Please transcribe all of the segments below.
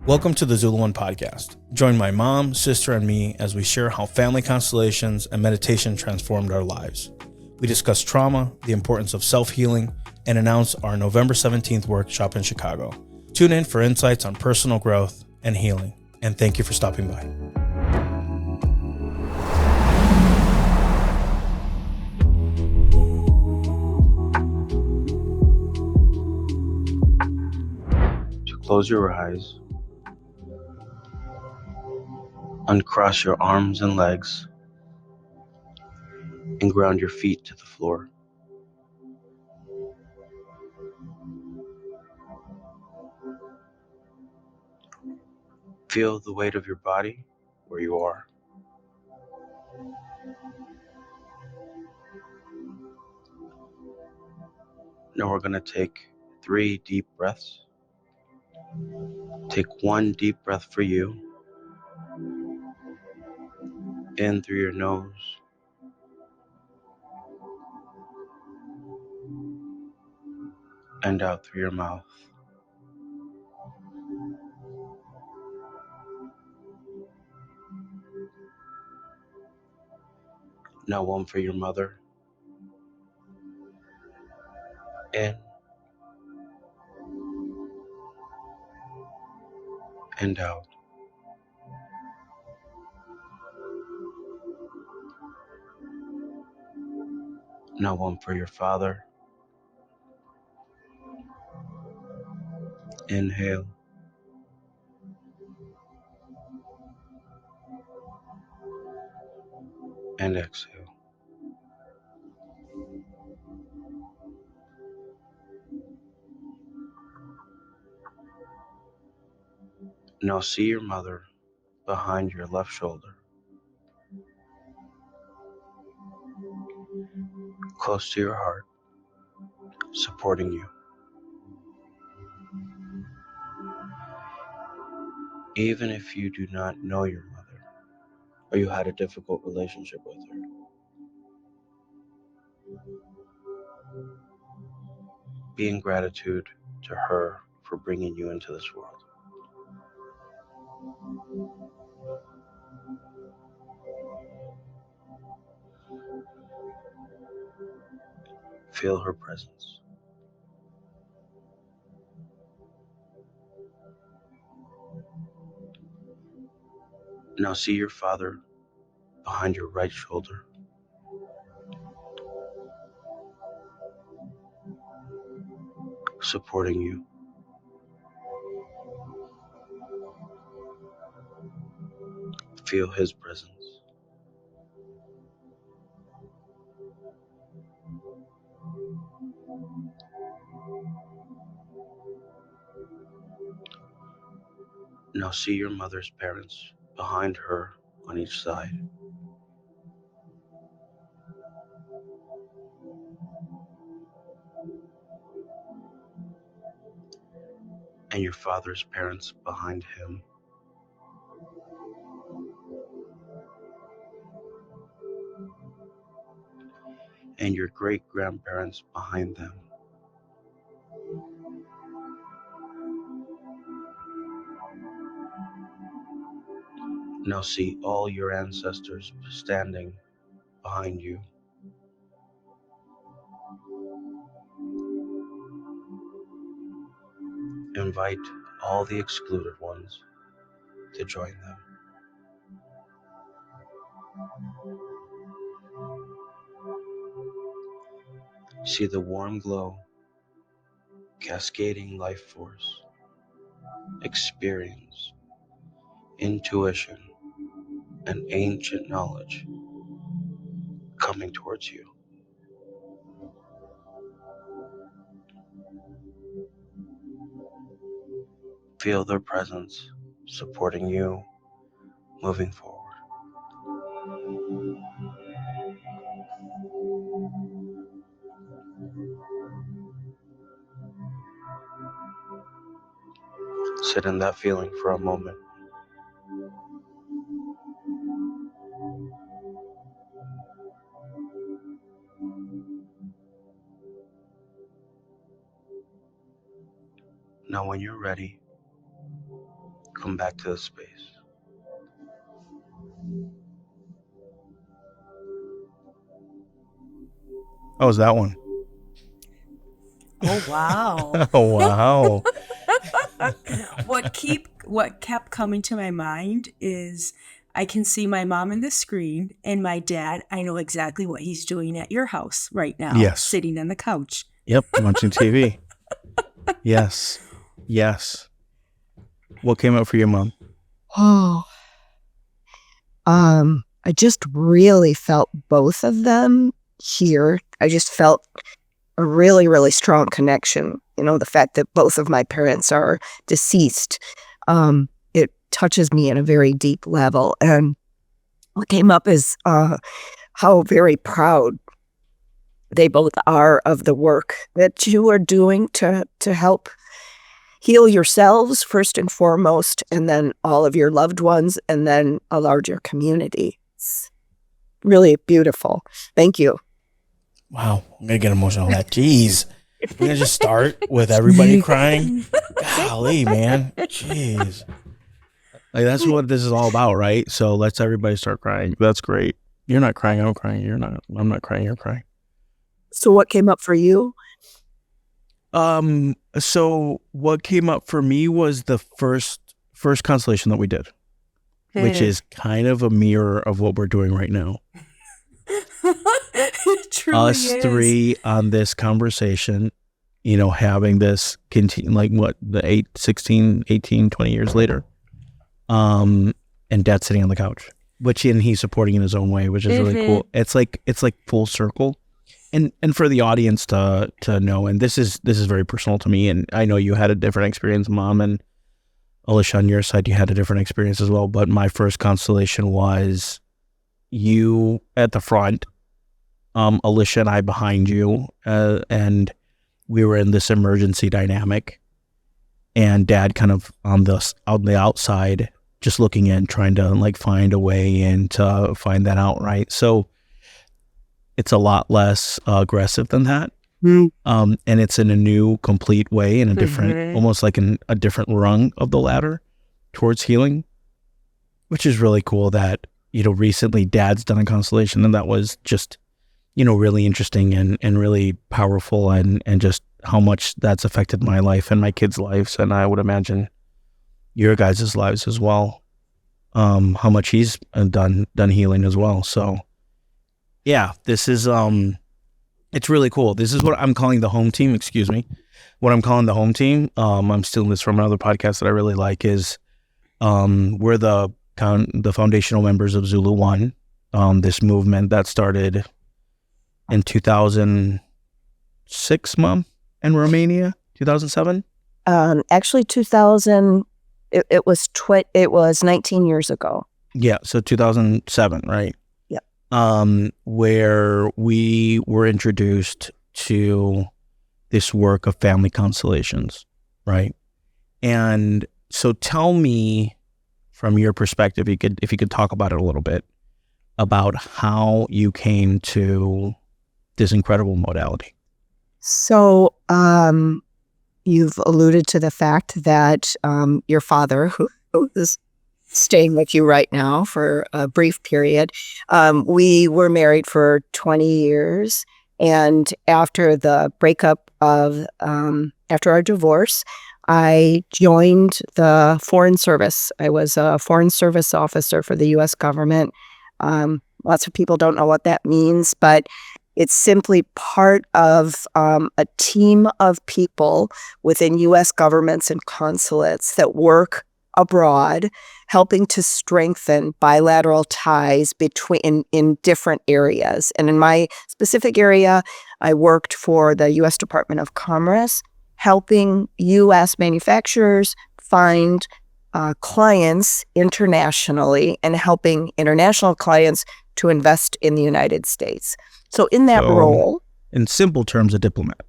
Welcome to the ZuluOne podcast. Join my mom, sister, and me as we share how family constellations and meditation transformed our lives. We discuss trauma, the importance of self-healing, and announce our November 17th workshop in Chicago. Tune in for insights on personal growth and healing. And thank you for stopping by. Close your eyes. Uncross your arms and legs and ground your feet to the floor. Feel the weight of your body where you are. Now we're going to take 3 deep breaths. Take 1 deep breath for you. In through your nose. And out through your mouth. Now 1 for your mother. In. And out. Now 1 for your father. Inhale. And exhale. Now see your mother behind your left shoulder. Close to your heart, supporting you. Even if you do not know your mother, or you had a difficult relationship with her, be in gratitude to her for bringing you into this world. Feel her presence. Now see your father behind your right shoulder. Supporting you. Feel his presence. Now see your mother's parents behind her on each side. And your father's parents behind him. And your great-grandparents behind them. Now see all your ancestors standing behind you. Invite all the excluded ones to join them. See the warm glow, cascading life force, experience, intuition, and ancient knowledge coming towards you. Feel their presence supporting you, moving forward. Sit in that feeling for a moment. Now when you're ready, come back to the space. How was that one? Oh, wow. Oh, wow. What kept coming to my mind is I can see my mom in the screen, and my dad, I know exactly what he's doing at your house right now. Yes. Sitting on the couch. Yep, watching TV. Yes. What came up for your mom? Oh, I just really felt both of them here. I just felt a really, really strong connection. You know, the fact that both of my parents are deceased, it touches me in a very deep level. And what came up is how very proud they both are of the work that you are doing to help heal yourselves first and foremost, and then all of your loved ones, and then a larger community. It's really beautiful. Thank you. Wow, I'm gonna get emotional on that. Jeez. We're gonna just start with everybody crying. Golly, man. Jeez. Like, that's what this is all about, right? So let's everybody start crying. That's great. You're not crying, I'm crying. I'm not crying, you're crying. So what came up for you? So what came up for me was the first constellation that we did, which is kind of a mirror of what we're doing right now. It truly Us is. three on this conversation, you know, having this continue, like what, the 16, 18, 20 years later. And Dad sitting on the couch, and he's supporting in his own way, which is really cool. It's like full circle. And for the audience to know, and this is very personal to me, and I know you had a different experience, Mom, and Alicia, on your side, you had a different experience as well. But my first constellation was you at the front, Alicia and I behind you, and we were in this emergency dynamic, and Dad kind of on the outside, just looking in, trying to like find a way in to find that out, right? So it's a lot less aggressive than that. And it's in a new, complete way, in a different, almost like a different rung of the ladder towards healing, which is really cool that, you know, recently Dad's done a constellation, and that was just, you know, really interesting and really powerful, and just how much that's affected my life and my kids' lives. And I would imagine your guys' lives as well, how much he's done healing as well. So yeah, this is, it's really cool. This is what I'm calling the home team. Excuse me. What I'm calling the home team. I'm stealing this from another podcast that I really like, is we're the foundational members of ZuluOne, this movement that started in 2006, Mom, in Romania, 2007? Actually, 2000, it was 19 years ago. Yeah, so 2007, right? Where we were introduced to this work of family constellations, right? And so tell me, from your perspective, if you could talk about it a little bit, about how you came to this incredible modality. So you've alluded to the fact that your father, who is staying with you right now for a brief period. We were married for 20 years. And after the breakup after our divorce, I joined the Foreign Service. I was a Foreign Service officer for the U.S. government. Lots of people don't know what that means, but it's simply part of a team of people within U.S. governments and consulates that work abroad, helping to strengthen bilateral ties in different areas. And in my specific area, I worked for the U.S. Department of Commerce, helping U.S. manufacturers find clients internationally and helping international clients to invest in the United States. So in that role... In simple terms, a diplomat.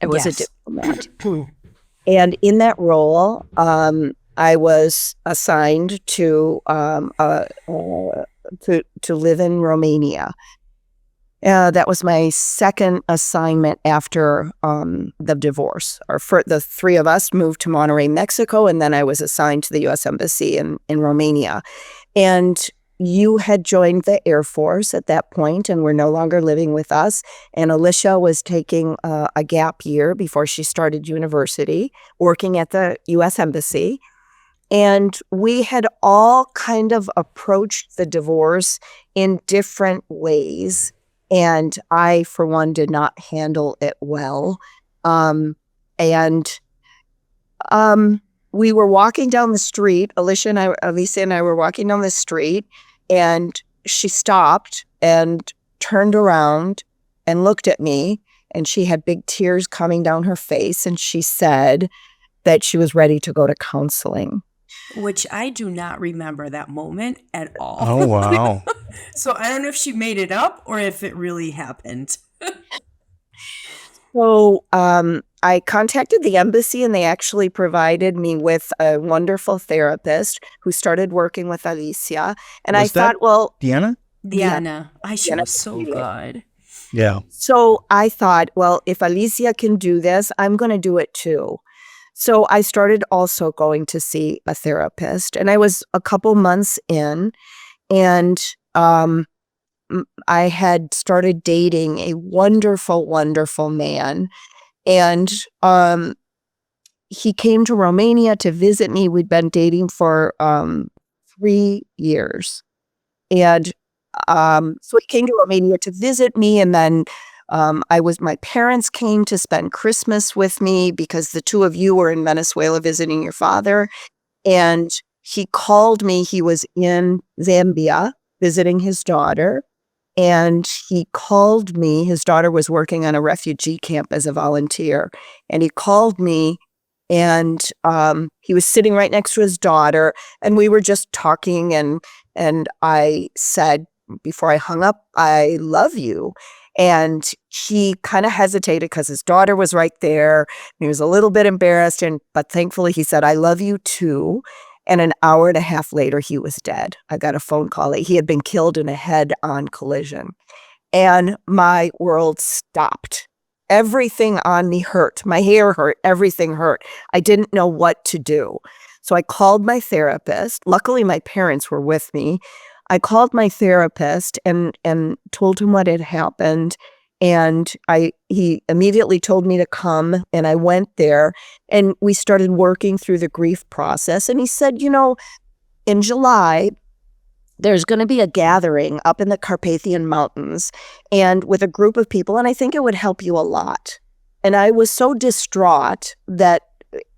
I was a diplomat. And in that role, I was assigned to live in Romania. That was my second assignment after the divorce. For the three of us moved to Monterrey, Mexico, and then I was assigned to the U.S. Embassy in Romania. And you had joined the Air Force at that point and were no longer living with us. And Alicia was taking a gap year before she started university, working at the U.S. Embassy. And we had all kind of approached the divorce in different ways. And I, for one, did not handle it well. And we were walking down the street. Alicia and I were walking down the street, and she stopped and turned around and looked at me, and she had big tears coming down her face, and she said that she was ready to go to counseling. Which I do not remember that moment at all. Oh, wow. So I don't know if she made it up or if it really happened. So I contacted the embassy, and they actually provided me with a wonderful therapist who started working with Alicia. And I thought, well, Diana? Diana. She Diana was so good. Yeah. So I thought, well, if Alicia can do this, I'm going to do it too. So I started also going to see a therapist, and I was a couple months in, and I had started dating a wonderful, wonderful man, and he came to Romania to visit me. We'd been dating for 3 years, and so he came to Romania to visit me, and then my parents came to spend Christmas with me because the two of you were in Venezuela visiting your father. And he called me. He was in Zambia visiting his daughter. And he called me. His daughter was working on a refugee camp as a volunteer. And he called me, and he was sitting right next to his daughter. And we were just talking. And I said, before I hung up, I love you. And he kind of hesitated because his daughter was right there. And he was a little bit embarrassed, but thankfully he said, I love you too. And an hour and a half later, he was dead. I got a phone call. He had been killed in a head-on collision. And my world stopped. Everything on me hurt. My hair hurt. Everything hurt. I didn't know what to do. So I called my therapist. Luckily, my parents were with me. I called my therapist and told him what had happened, and he immediately told me to come, and I went there, and we started working through the grief process. And he said, in July, there's going to be a gathering up in the Carpathian Mountains, and with a group of people, and I think it would help you a lot. And I was so distraught that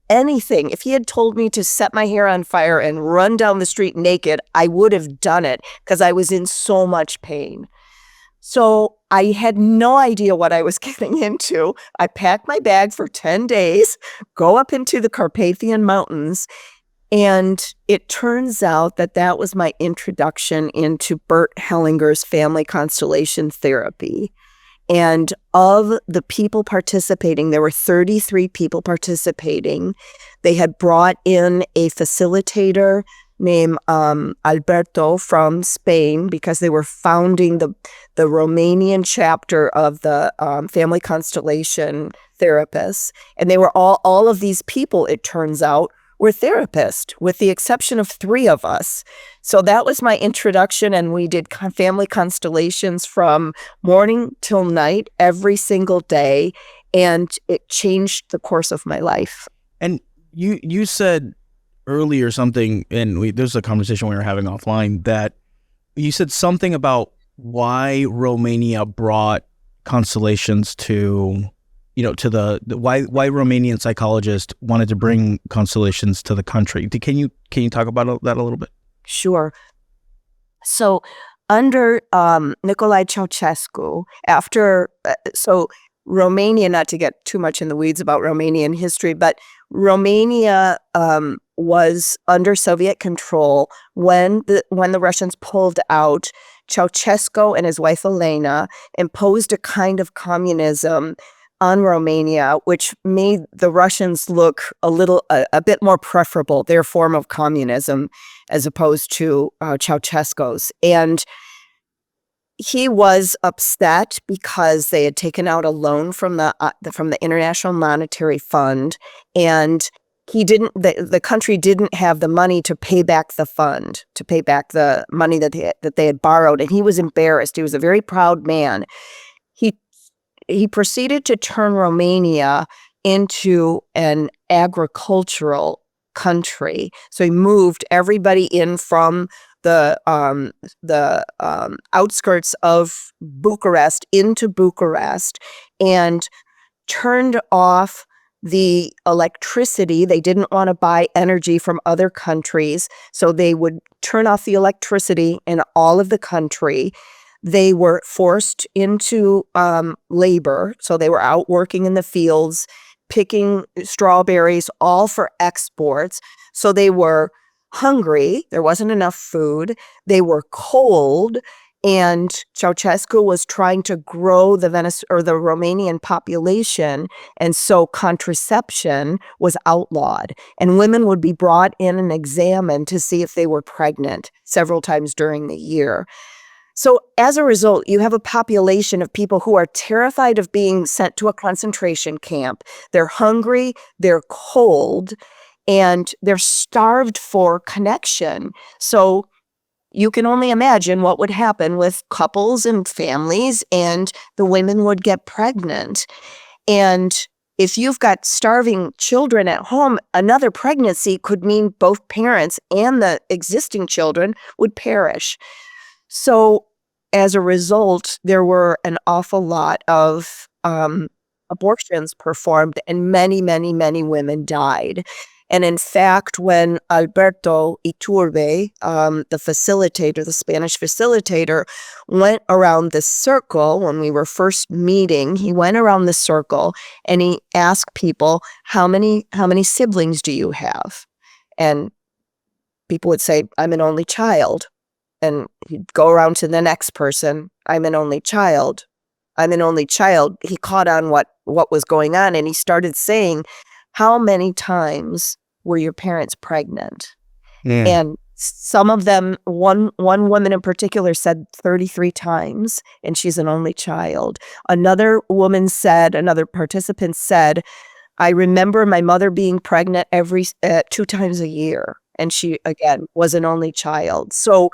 anything, if he had told me to set my hair on fire and run down the street naked, I would have done it because I was in so much pain. So I had no idea what I was getting into. I packed my bag for 10 days, go up into the Carpathian Mountains, and it turns out that was my introduction into Bert Hellinger's family constellation therapy. And of the people participating, there were 33 people participating. They had brought in a facilitator named Alberto from Spain because they were founding the Romanian chapter of the Family Constellation therapists. And they were all of these people, it turns out, were therapists, with the exception of 3 of us. So that was my introduction, and we did family constellations from morning till night every single day, and it changed the course of my life. And you said earlier something, and there's a conversation we were having offline, that you said something about why Romania brought constellations to the why Romanian psychologists wanted to bring constellations to the country. Can you talk about that a little bit? Sure. So under Nicolae Ceausescu, so Romania, not to get too much in the weeds about Romanian history, but Romania was under Soviet control when the Russians pulled out. Ceausescu and his wife Elena imposed a kind of communism on Romania, which made the Russians look a bit more preferable, their form of communism, as opposed to Ceausescu's. And he was upset because they had taken out a loan from the International Monetary Fund, and the country didn't have the money to pay back the fund, to pay back the money that they had borrowed, and he was embarrassed. He was a very proud man. He proceeded to turn Romania into an agricultural country. So he moved everybody in from the outskirts of Bucharest into Bucharest and turned off the electricity. They didn't want to buy energy from other countries, so they would turn off the electricity in all of the country. They were forced into labor, so they were out working in the fields, picking strawberries, all for exports. So they were hungry. There wasn't enough food. They were cold. And Ceausescu was trying to grow the Romanian population, and so contraception was outlawed. And women would be brought in and examined to see if they were pregnant several times during the year. So as a result, you have a population of people who are terrified of being sent to a concentration camp. They're hungry, they're cold, and they're starved for connection. So you can only imagine what would happen with couples and families, and the women would get pregnant. And if you've got starving children at home, another pregnancy could mean both parents and the existing children would perish. So as a result, there were an awful lot of abortions performed, and many, many, many women died. And in fact, when Alberto Iturbe, the facilitator, the Spanish facilitator, went around this circle when we were first meeting, he went around the circle and he asked people, how many siblings do you have? And people would say, I'm an only child. And he'd go around to the next person, I'm an only child. I'm an only child. He caught on what was going on, and he started saying, how many times were your parents pregnant? And some of them, one woman in particular said 33 times, and she's an only child. Another participant said, I remember my mother being pregnant every 2 times a year, and she, again, was an only child. So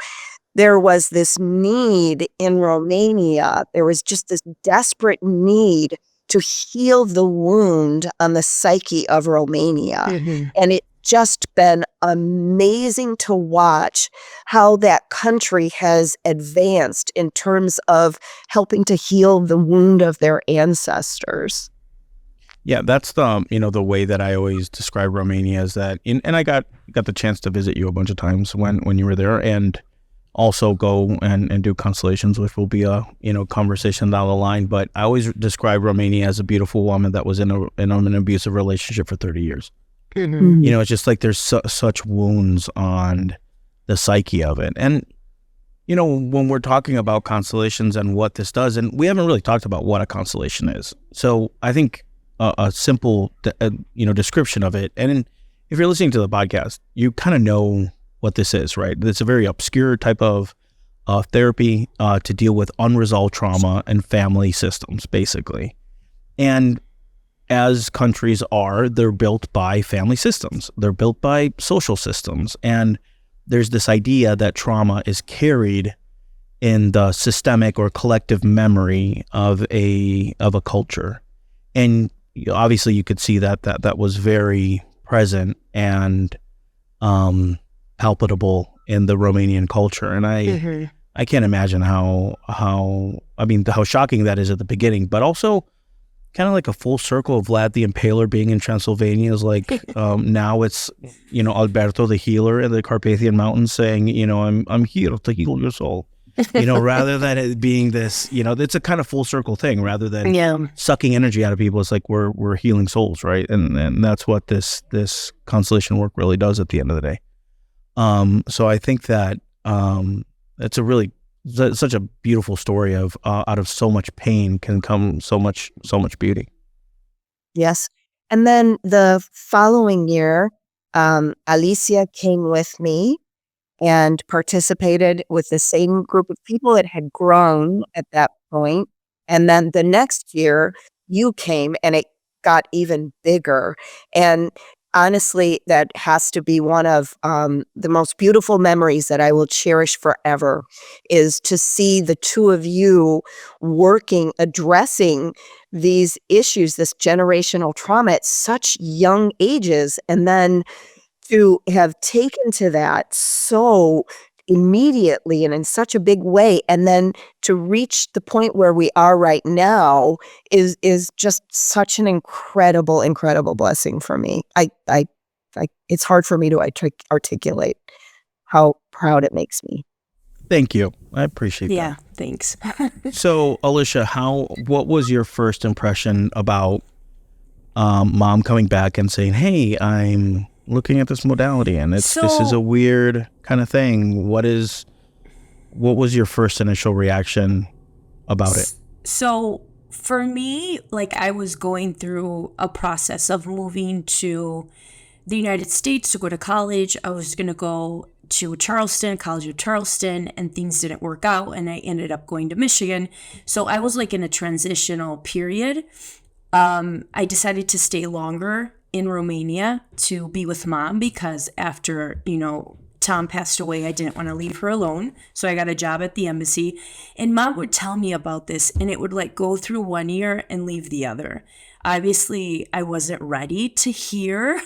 there was this need in Romania. There was just this desperate need to heal the wound on the psyche of Romania. Mm-hmm. And it's just been amazing to watch how that country has advanced in terms of helping to heal the wound of their ancestors. Yeah, that's the way that I always describe Romania is that, and I got the chance to visit you a bunch of times when you were there, and also go and do constellations, which will be a conversation down the line. But I always describe Romania as a beautiful woman that was in an abusive relationship for 30 years. Mm-hmm. It's just like there's such wounds on the psyche of it. And when we're talking about constellations and what this does, and we haven't really talked about what a constellation is. So I think a simple description of it, and if you're listening to the podcast, you kind of know what this is, right? It's a very obscure type of therapy to deal with unresolved trauma and family systems, basically. And as countries they're built by family systems. They're built by social systems. And there's this idea that trauma is carried in the systemic or collective memory of a culture. And obviously you could see that was very present and palpable in the Romanian culture. And I can't imagine how shocking that is at the beginning, but also kind of like a full circle of Vlad the Impaler being in Transylvania is like, now it's, Alberto the healer in the Carpathian Mountains saying, I'm here to heal your soul, rather than it being this, it's a kind of full circle thing rather than sucking energy out of people. It's like we're healing souls, right? And that's what this constellation work really does at the end of the day. So I think that it's such a beautiful story of out of so much pain can come so much beauty. Yes. And then the following year, Alicia came with me, and participated with the same group of people. It had grown at that point. And then the next year you came and it got even bigger. And honestly, that has to be one of the most beautiful memories that I will cherish forever, is to see the two of you working, addressing these issues, this generational trauma at such young ages, and then to have taken to that so immediately and in such a big way, and then to reach the point where we are right now is just such an incredible blessing for me. I it's hard for me to articulate how proud it makes me. Thank you. I appreciate Yeah, thanks. that. So, Alicia, what was your first impression about mom coming back and saying, "Hey, I'm looking at this modality and this is a weird kind of thing." What was your first initial reaction about it? So for me, like, I was going through a process of moving to the United States to go to college. I was going to go to College of Charleston, and things didn't work out, and I ended up going to Michigan. So I was like in a transitional period. I decided to stay longer in Romania to be with mom because after, Tom passed away, I didn't want to leave her alone. So I got a job at the embassy, and mom would tell me about this, and it would like go through one ear and leave the other. Obviously, I wasn't ready to hear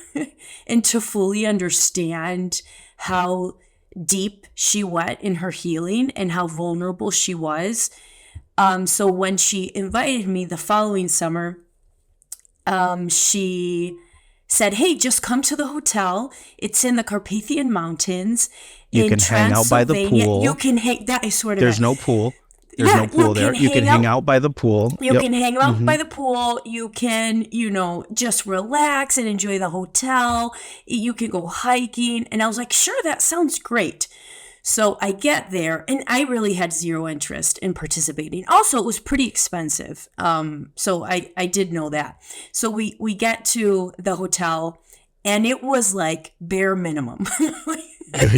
and to fully understand how deep she went in her healing and how vulnerable she was. So when she invited me the following summer, she said, "Hey, just come to the hotel. It's in the Carpathian Mountains. You can hang out by the pool. You can hang that. I swear to There's God. no pool. There's no pool there. You can hang out by the pool. You can hang out by the pool. You can, just relax and enjoy the hotel. You can go hiking." And I was like, "Sure, that sounds great." So I get there, and I really had zero interest in participating. Also, it was pretty expensive. So I did know that. So we get to the hotel, and it was like bare minimum.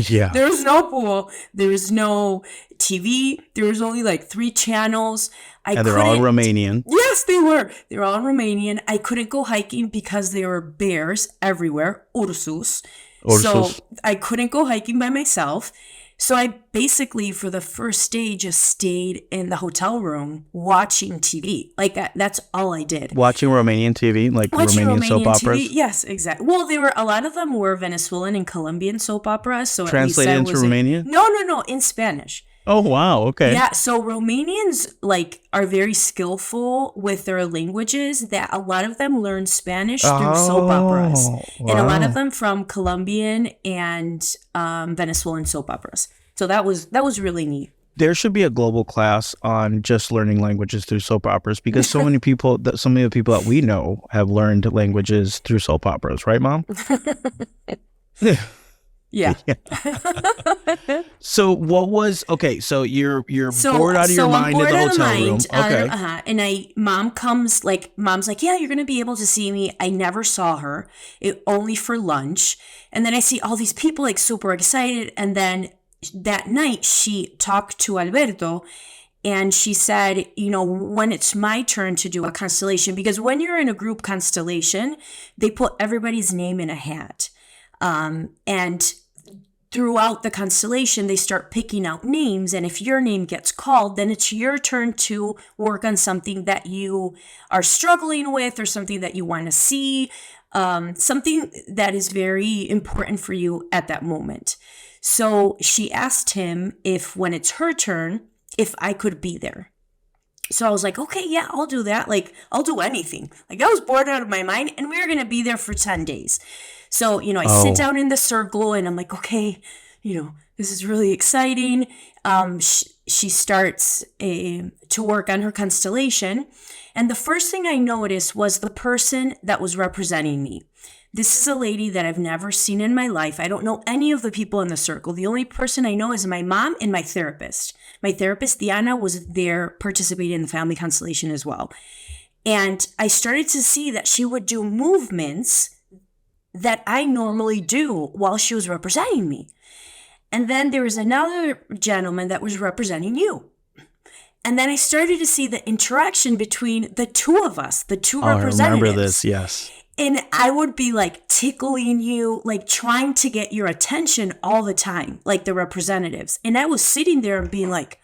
Yeah. There was no pool. There was no TV. There was only like 3 channels. And they're all Romanian. Yes, they were. They were all Romanian. I couldn't go hiking because there were bears everywhere. Ursus. So I couldn't go hiking by myself. So I basically, for the first day, just stayed in the hotel room watching TV. Like, that's all I did. Watching Romanian TV, like Romanian soap operas? TV. Yes, exactly. Well, a lot of them were Venezuelan and Colombian soap operas. So translated into Romanian? No, in Spanish. Oh, wow. Okay. Yeah. So Romanians are very skillful with their languages, that a lot of them learn Spanish through soap operas. Wow. And a lot of them from Colombian and Venezuelan soap operas. So that was really neat. There should be a global class on just learning languages through soap operas, because so many people that we know have learned languages through soap operas, right, Mom? Yeah. So so you're bored out of your mind in the hotel room. Okay. And mom's like, "Yeah, you're going to be able to see me." I never saw her, only for lunch. And then I see all these people like super excited. And then that night she talked to Alberto, and she said, "When it's my turn to do a constellation," because when you're in a group constellation, they put everybody's name in a hat. And throughout the constellation, they start picking out names. And if your name gets called, then it's your turn to work on something that you are struggling with, or something that you want to see, something that is very important for you at that moment. So she asked him if, when it's her turn, if I could be there. So I was like, "Okay, yeah, I'll do that. Like, I'll do anything." Like, I was bored out of my mind, and we were going to be there for 10 days. So, I sit down in the circle, and I'm like, "Okay, this is really exciting." She starts to work on her constellation. And the first thing I noticed was the person that was representing me. This is a lady that I've never seen in my life. I don't know any of the people in the circle. The only person I know is my mom and my therapist. My therapist, Diana, was there participating in the family constellation as well. And I started to see that she would do movements that I normally do while she was representing me. And then there was another gentleman that was representing you. And then I started to see the interaction between the two of us, the two representatives. I remember this, yes. And I would be like tickling you, like trying to get your attention all the time, like the representatives. And I was sitting there and being like,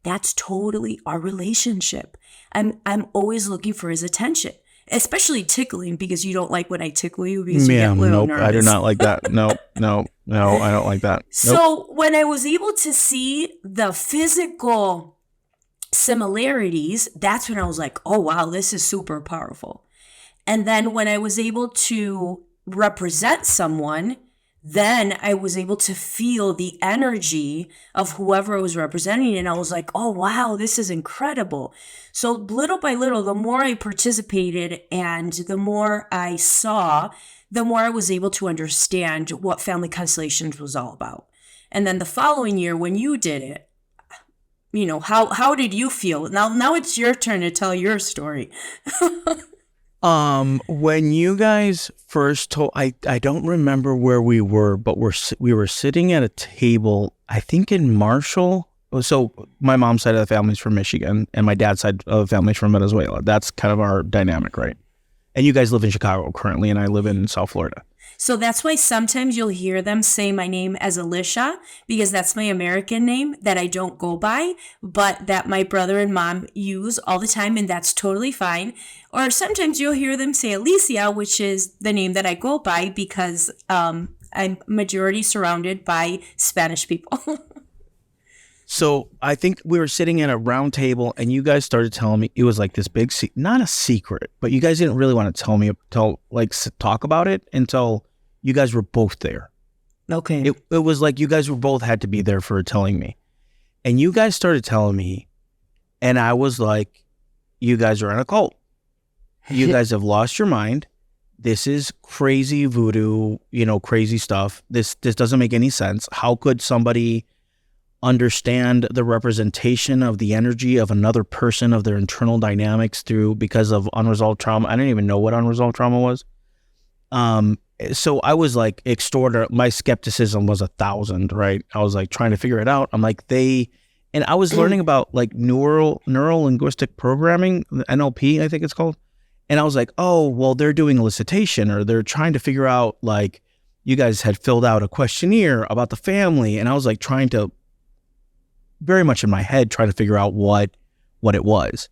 that's totally our relationship. I'm always looking for his attention, especially tickling, because you don't like when I tickle you because you get a little nervous. I do not like that. No, I don't like that. So when I was able to see the physical similarities, that's when I was like, oh, wow, this is super powerful. And then when I was able to represent someone, then I was able to feel the energy of whoever I was representing. And I was like, oh, wow, this is incredible. So little by little, the more I participated and the more I saw, the more I was able to understand what Family Constellations was all about. And then the following year, when you did it, you know, how did you feel? Now it's your turn to tell your story. When you guys first told, I don't remember where we were, but we were sitting at a table, I think in Marshall. So my mom's side of the family's from Michigan and my dad's side of the family's from Venezuela. That's kind of our dynamic, right? And you guys live in Chicago currently, and I live in South Florida. So that's why sometimes you'll hear them say my name as Alicia, because that's my American name that I don't go by, but that my brother and mom use all the time, and that's totally fine. Or sometimes you'll hear them say Alicia, which is the name that I go by because I'm majority surrounded by Spanish people. So I think we were sitting at a round table, and you guys started telling me it was like this big, not a secret, but you guys didn't really want to talk about it until you guys were both there. Okay. It was like you guys were both had to be there for telling me, and you guys started telling me, and I was like, you guys are in a cult. You guys have lost your mind. This is crazy voodoo, crazy stuff. This doesn't make any sense. How could somebody understand the representation of the energy of another person, of their internal dynamics because of unresolved trauma? I didn't even know what unresolved trauma was. So I was like extraordinary. My skepticism was 1,000, right? I was like trying to figure it out. I'm like, and I was learning about like neural linguistic programming, NLP, I think it's called. And I was like, oh, well, they're doing elicitation, or they're trying to figure out, like, you guys had filled out a questionnaire about the family. And I was like trying to, very much in my head, trying to figure out what it was.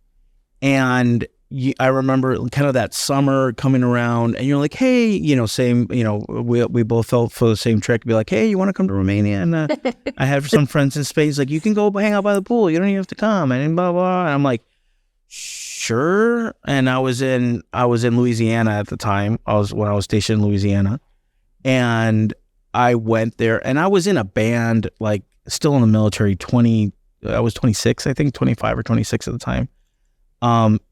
And I remember kind of that summer coming around, and you're like, hey, we both fell for the same trick. Be like, hey, you want to come to Romania? And I have some friends in Spain. He's like, you can go hang out by the pool. You don't even have to come. And blah, blah. And I'm like, sure. And I was in Louisiana at the time. When I was stationed in Louisiana, and I went there, and I was in a band, like, still in the military. I was 26, I think, 25 or 26 at the time.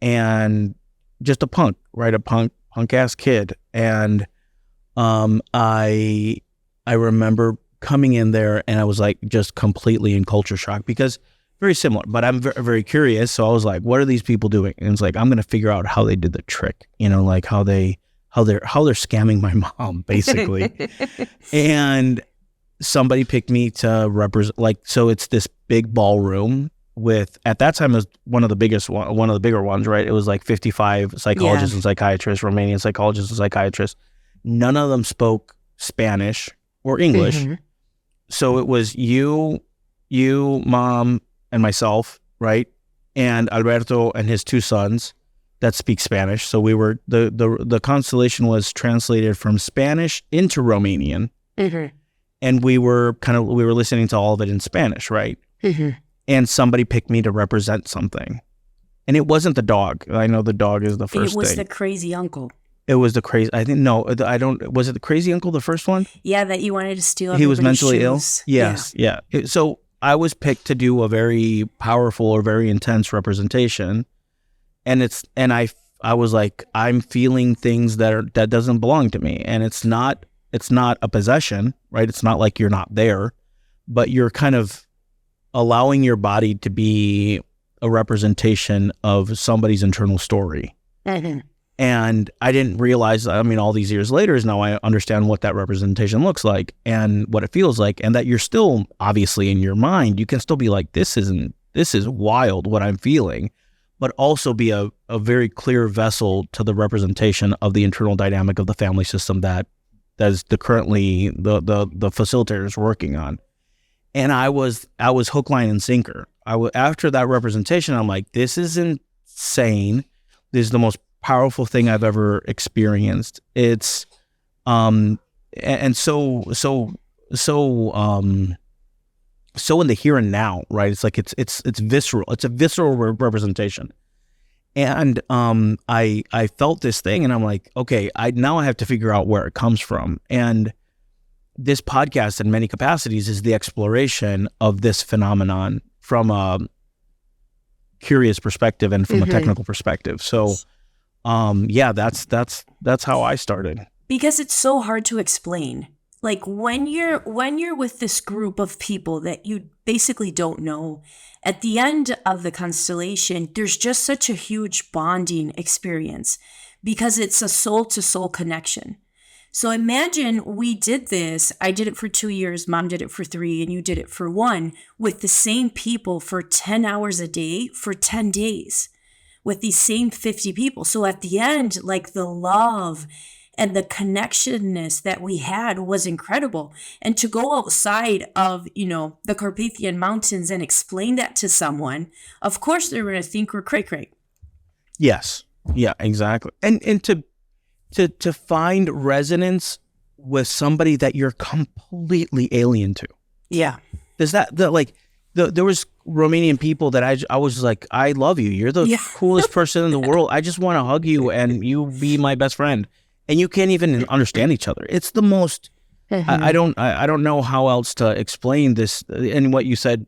And just a punk, right? A punk ass kid. And I remember coming in there, and I was like just completely in culture shock, because very similar, but I'm very, very curious. So I was like, what are these people doing? And it's like, I'm going to figure out how they did the trick, like how they're scamming my mom, basically. And somebody picked me to represent, so it's this big ballroom with, at that time, it was one of the bigger ones, right? It was like 55 psychologists and psychiatrists, Romanian psychologists and psychiatrists. None of them spoke Spanish or English. Mm-hmm. So it was you, mom, and myself, right? And Alberto and his two sons that speak Spanish. So we were, the constellation was translated from Spanish into Romanian. Mm-hmm. And we were listening to all of it in Spanish, right? Mm-hmm. And somebody picked me to represent something. And it wasn't the dog. I know the dog is the first thing. It was the crazy uncle. It was the crazy, I think, no, I don't, was it the crazy uncle, the first one? Yeah, that you wanted to steal He was mentally ill? Yes, yeah. So I was picked to do a very powerful or very intense representation. And I was like, I'm feeling things that doesn't belong to me. And it's not a possession, right? It's not like you're not there, but you're kind of allowing your body to be a representation of somebody's internal story. Mm-hmm. And I didn't realize, I mean, all these years later is now I understand what that representation looks like and what it feels like, and that you're still, obviously in your mind, you can still be like, this is wild what I'm feeling, but also be a very clear vessel to the representation of the internal dynamic of the family system that is currently the facilitator is working on. And I was hook, line, and sinker. After that representation, I'm like, this is insane. This is the most powerful thing I've ever experienced. It's and so in the here and now, right? It's like it's visceral. It's a visceral representation. And I felt this thing, and I'm like, okay, now I have to figure out where it comes from. And this podcast, in many capacities, is the exploration of this phenomenon from a curious perspective and from a technical perspective. So, that's how I started. Because it's so hard to explain. Like when you're with this group of people that you basically don't know, at the end of the constellation, there's just such a huge bonding experience because it's a soul-to-soul connection. So imagine we did this. I did it for 2 years. Mom did it for 3, and you did it for 1 with the same people for 10 hours a day for 10 days with these same 50 people. So at the end, like the love and the connectionness that we had was incredible. And to go outside of, the Carpathian mountains and explain that to someone, of course they're going to think we're cray-cray. Yes. Yeah, exactly. And to find resonance with somebody that you're completely alien to. Yeah. There's there was Romanian people that I was like, I love you. You're the coolest person in the world. I just want to hug you and you be my best friend. And you can't even understand each other. It's the most, I don't know how else to explain this. And what you said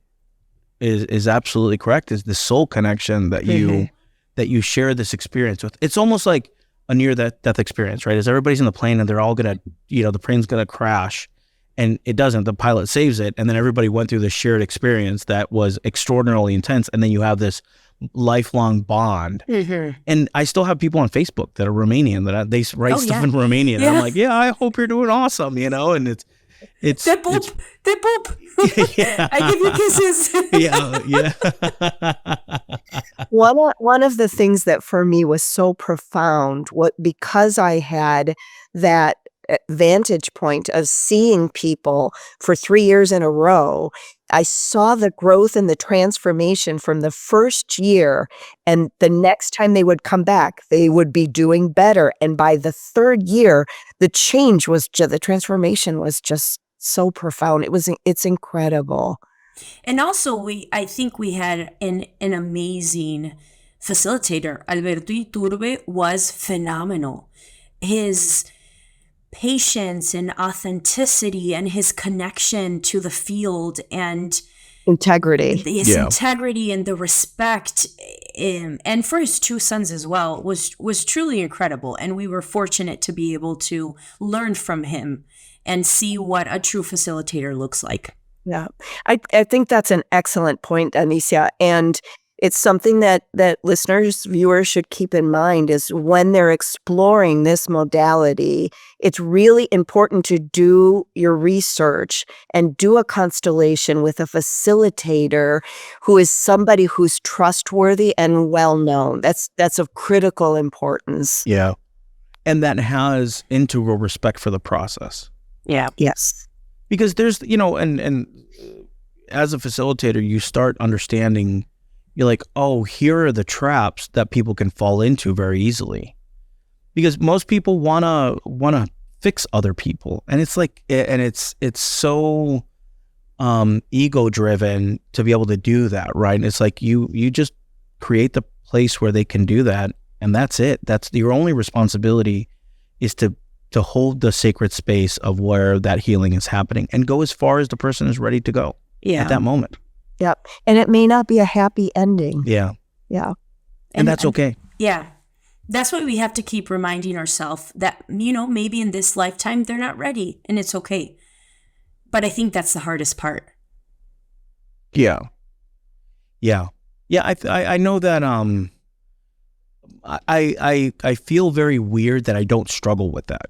is absolutely correct, is the soul connection that you share this experience with. It's almost like a near-death experience, right? As everybody's in the plane and they're all going to, the plane's going to crash, and it doesn't. The pilot saves it, and then everybody went through this shared experience that was extraordinarily intense, and then you have this lifelong bond. And I still have people on Facebook that are Romanian that they write stuff in Romanian, and I'm like, I hope you're doing awesome, and it's that boop. I give you kisses. One of the things that for me was so profound, because I had that vantage point of seeing people for 3 years in a row, I saw the growth and the transformation from the first year, and the next time they would come back, they would be doing better. And by the 3rd year, the transformation was just so profound. It's incredible. And also, I think we had an amazing facilitator. Alberto Iturbe was phenomenal. His patience and authenticity and his connection to the field and integrity. His integrity and the respect, and for his 2 sons as well, was truly incredible. And we were fortunate to be able to learn from him and see what a true facilitator looks like. Yeah, I think that's an excellent point, Alicia. And it's something that listeners, viewers should keep in mind is when they're exploring this modality, it's really important to do your research and do a constellation with a facilitator who is somebody who's trustworthy and well-known. That's of critical importance. Yeah. And that has integral respect for the process. Yeah. Yes. Because there's, and as a facilitator, you start understanding. You're like, oh, here are the traps that people can fall into very easily, because most people wanna fix other people, and it's like, and it's so ego driven to be able to do that, right? And it's like you just create the place where they can do that, and that's it. That's your only responsibility, is to hold the sacred space of where that healing is happening and go as far as the person is ready to go at that moment. Yep. And it may not be a happy ending. Yeah. Yeah. And that's okay. Yeah. That's why we have to keep reminding ourselves that, maybe in this lifetime they're not ready, and it's okay. But I think that's the hardest part. Yeah. Yeah. Yeah. I know that I feel very weird that I don't struggle with that.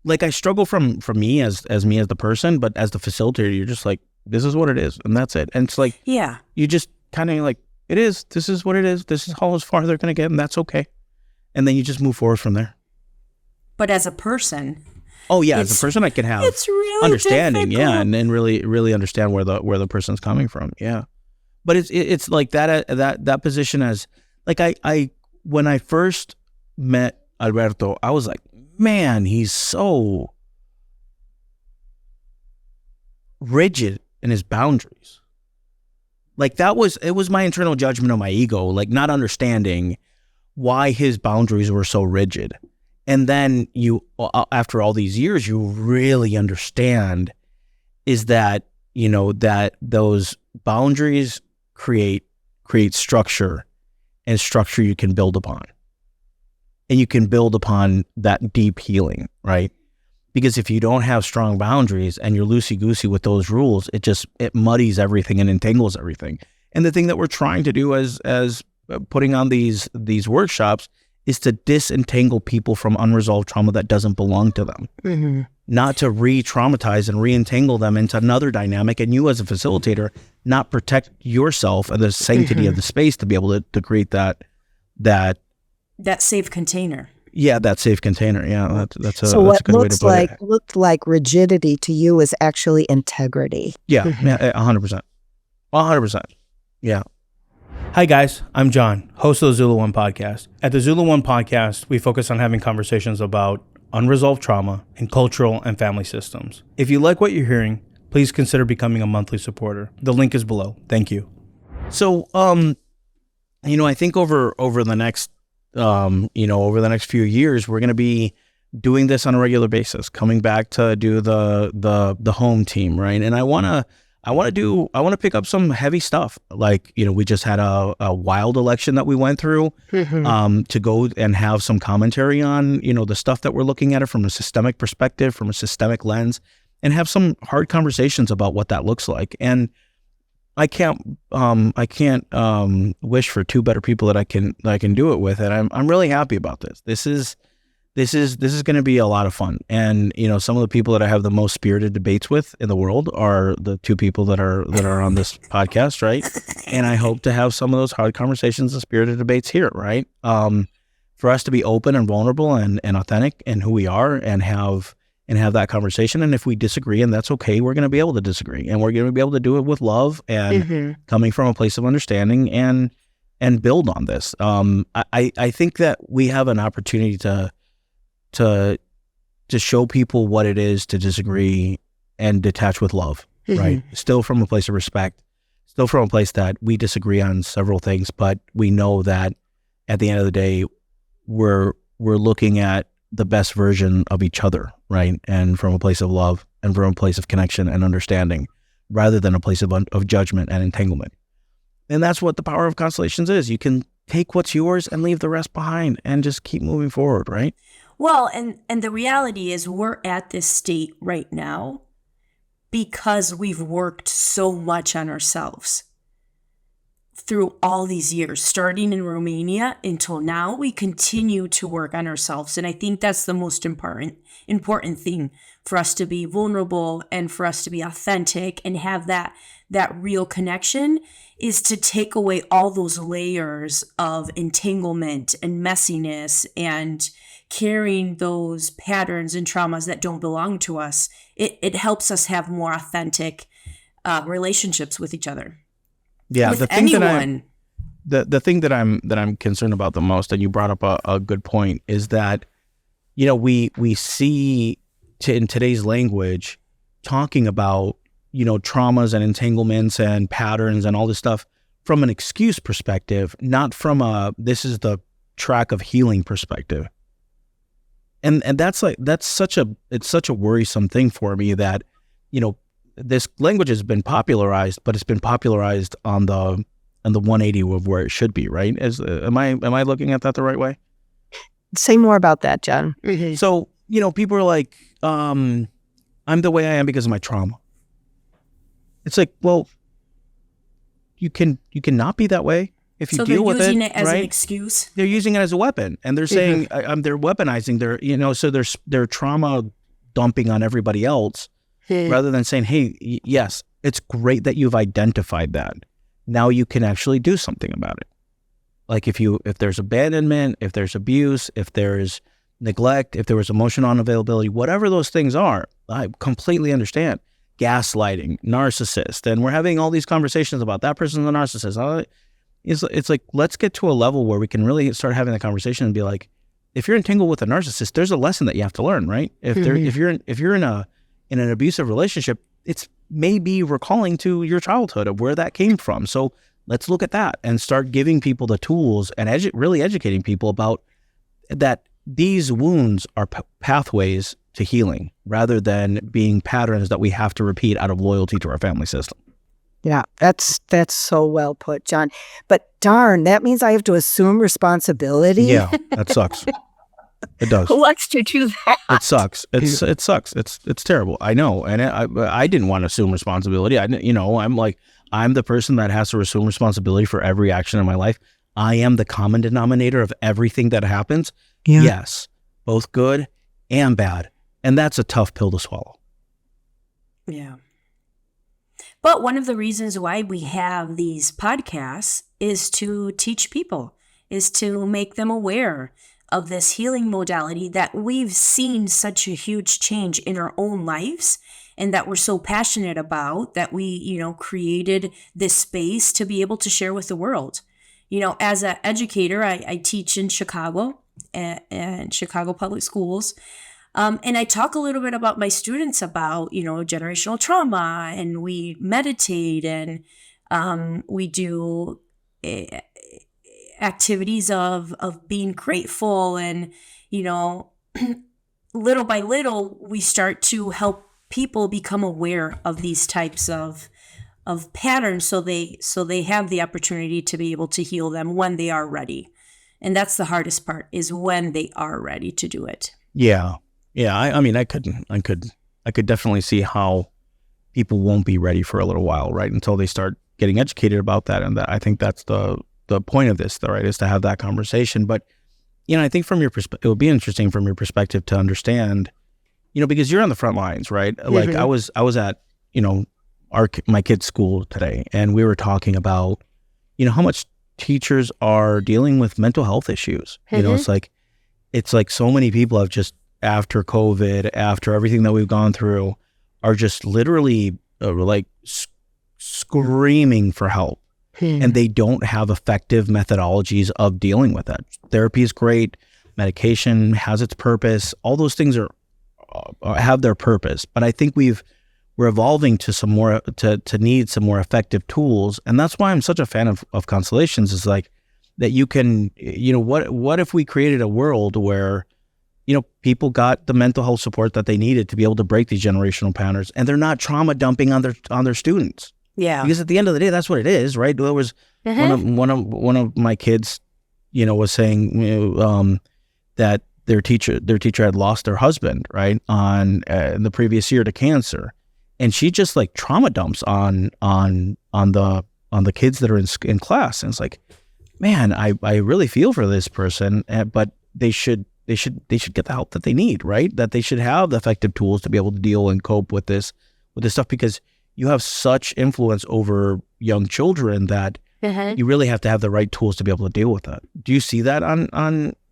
Like I struggle from me as me as the person, but as the facilitator, you're just like, this is what it is, and that's it. And it's like, yeah, you just kind of like, it is. This is what it is. This is how as far they're going to get, and that's okay. And then you just move forward from there. But as a person, oh yeah, as a person, I can have it's really understanding, difficult. yeah, and then really understand where the person's coming from, yeah. But it's like that position as like I when I first met Alberto, I was like, man, he's so rigid in his boundaries. Like it was my internal judgment of my ego, like not understanding why his boundaries were so rigid. And then after all these years, you really understand is that, that those boundaries create structure, and structure you can build upon. And you can build upon that deep healing, right? Because if you don't have strong boundaries and you're loosey-goosey with those rules, it muddies everything and entangles everything. And the thing that we're trying to do as putting on these workshops is to disentangle people from unresolved trauma that doesn't belong to them. Mm-hmm. Not to re-traumatize and re-entangle them into another dynamic, and you as a facilitator not protect yourself and the sanctity mm-hmm. of the space to be able to create that safe container. Yeah, that safe container. Yeah, that's a so that's a good way to put it. So what looked like rigidity to you is actually integrity. Yeah, 100%. 100%. Yeah. Hi guys, I'm John, host of the ZuluOne podcast. At the ZuluOne podcast, we focus on having conversations about unresolved trauma in cultural and family systems. If you like what you're hearing, please consider becoming a monthly supporter. The link is below. Thank you. So, I think over the next few years, we're going to be doing this on a regular basis, coming back to do the home team, right? And I want to pick up some heavy stuff. Like, we just had a wild election that we went through, to go and have some commentary on, the stuff that we're looking at it from a systemic perspective, from a systemic lens, and have some hard conversations about what that looks like. And I can't wish for two better people that I can do it with. And I'm really happy about this. This is going to be a lot of fun. And, some of the people that I have the most spirited debates with in the world are the two people that are on this podcast, right? And I hope to have some of those hard conversations and spirited debates here, right? For us to be open and vulnerable and authentic in who we are and have that conversation. And if we disagree, and that's okay, we're going to be able to disagree. And we're going to be able to do it with love and coming from a place of understanding and build on this. I think that we have an opportunity to show people what it is to disagree and detach with love, right? Still from a place of respect, still from a place that we disagree on several things, but we know that at the end of the day, we're looking at the best version of each other, right? And from a place of love and from a place of connection and understanding, rather than a place of judgment and entanglement. And that's what the power of constellations is. You can take what's yours and leave the rest behind and just keep moving forward, right? Well, and the reality is we're at this state right now because we've worked so much on ourselves through all these years, starting in Romania until now. We continue to work on ourselves. And I think that's the most important thing for us to be vulnerable and for us to be authentic and have that real connection, is to take away all those layers of entanglement and messiness and carrying those patterns and traumas that don't belong to us. It helps us have more authentic relationships with each other. Yeah, with the thing anyone. the thing that I'm concerned about the most, and you brought up a good point, is that we see in today's language talking about traumas and entanglements and patterns and all this stuff from an excuse perspective, not from this is the track of healing perspective. And that's such a worrisome thing for me that this language has been popularized, but it's been popularized on the 180 of where it should be, right? Am I looking at that the right way? Say more about that, John. So, people are like, I'm the way I am because of my trauma. It's like, well, you can not be that way. if you So deal they're with using it, it as an right, excuse. they're using it as a weapon, and they're saying they're weaponizing their, so they're trauma dumping on everybody else rather than saying, hey, yes, it's great that you've identified that. Now you can actually do something about it. Like if there's abandonment, if there's abuse, if there's neglect, if there was emotional unavailability, whatever those things are, I completely understand. Gaslighting, narcissist, and we're having all these conversations about that person's a narcissist. It's like, let's get to a level where we can really start having the conversation and be like, if you're entangled with a narcissist, there's a lesson that you have to learn, right? If you're in an abusive relationship, it's maybe recalling to your childhood of where that came from. So let's look at that and start giving people the tools and really educating people about that. These wounds are pathways to healing rather than being patterns that we have to repeat out of loyalty to our family system. Yeah, that's so well put, John. But darn, that means I have to assume responsibility. Yeah, that sucks. It does. Who likes to do that? It sucks. It sucks. It's terrible. I know, and I didn't want to assume responsibility. I'm the person that has to assume responsibility for every action in my life. I am the common denominator of everything that happens. Yeah. Yes, both good and bad, and that's a tough pill to swallow. Yeah. But one of the reasons why we have these podcasts is to teach people, is to make them aware of this healing modality that we've seen such a huge change in our own lives and that we're so passionate about, that we, created this space to be able to share with the world. As an educator, I teach in Chicago and Chicago Public Schools. And I talk a little bit about my students about, generational trauma, and we meditate, and we do activities of being grateful, and, little by little, we start to help people become aware of these types of patterns so they have the opportunity to be able to heal them when they are ready. And that's the hardest part, is when they are ready to do it. Yeah. Yeah, I could definitely see how people won't be ready for a little while, right? Until they start getting educated about that. And I think that's the point of this, right, is to have that conversation. But, I think from your perspective, it would be interesting from your perspective to understand, because you're on the front lines, right? Mm-hmm. Like I was at, my kid's school today, and we were talking about, how much teachers are dealing with mental health issues. Mm-hmm. It's like so many people have just, after COVID, after everything that we've gone through, are just literally screaming for help. And they don't have effective methodologies of dealing with that. Therapy is great. Medication has its purpose. All those things have their purpose. But I think we're evolving to some more, to need some more effective tools. And that's why I'm such a fan of Constellations, is like that you can, what if we created a world where, people got the mental health support that they needed to be able to break these generational patterns, and they're not trauma dumping on their students. Yeah. Because at the end of the day, that's what it is, right? There was one of my kids, was saying that their teacher had lost their husband, right, on the previous year to cancer, and she just like trauma dumps on the kids that are in class, and it's like, man, I really feel for this person, but they should get the help that they need, right? That they should have the effective tools to be able to deal and cope with this stuff, because you have such influence over young children that you really have to have the right tools to be able to deal with that. Do you see that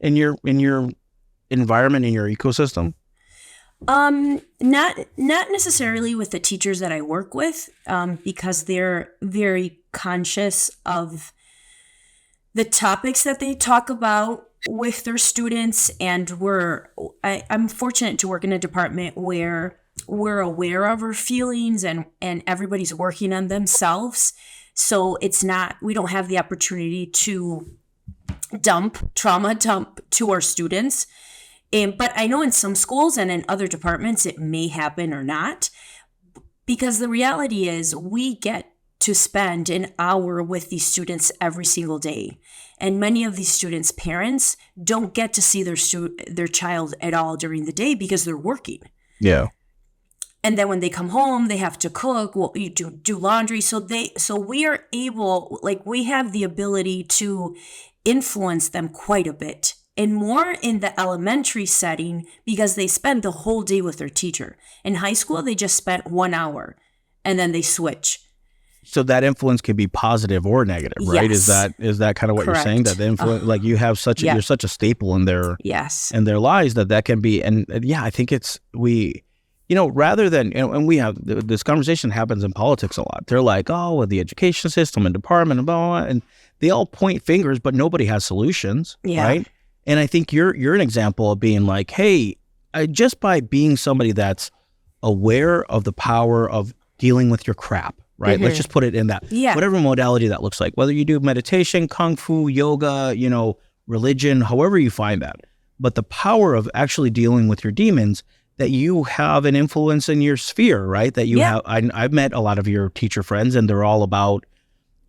in your environment, in your ecosystem? Not necessarily with the teachers that I work with, because they're very conscious of the topics that they talk about with their students, and I'm fortunate to work in a department where we're aware of our feelings, and everybody's working on themselves. So we don't have the opportunity to trauma dump to our students. But I know in some schools and in other departments, it may happen or not, because the reality is we get to spend an hour with these students every single day. And many of these students' parents don't get to see their child at all during the day because they're working. Yeah. And then when they come home, they have to cook, well, you do laundry. So we are able, like, we have the ability to influence them quite a bit, and more in the elementary setting because they spend the whole day with their teacher. In high school, they just spent 1 hour and then they switch. So that influence can be positive or negative, right? Yes. Is that kind of what Correct. you're saying? That the influence, like you have such, Yeah. you're such a staple in their, Yes. in their lives that can be, and yeah, I think rather than, and we have, this conversation happens in politics a lot. They're like, oh, well, the education system and department and blah, blah, and they all point fingers, but nobody has solutions, Yeah. right? And I think you're an example of being like, hey, just by being somebody that's aware of the power of dealing with your crap, right? Let's just put it in that, whatever modality that looks like, whether you do meditation, kung fu, yoga, religion, however you find that. But the power of actually dealing with your demons, that you have an influence in your sphere, right? That you have, I've met a lot of your teacher friends, and they're all about,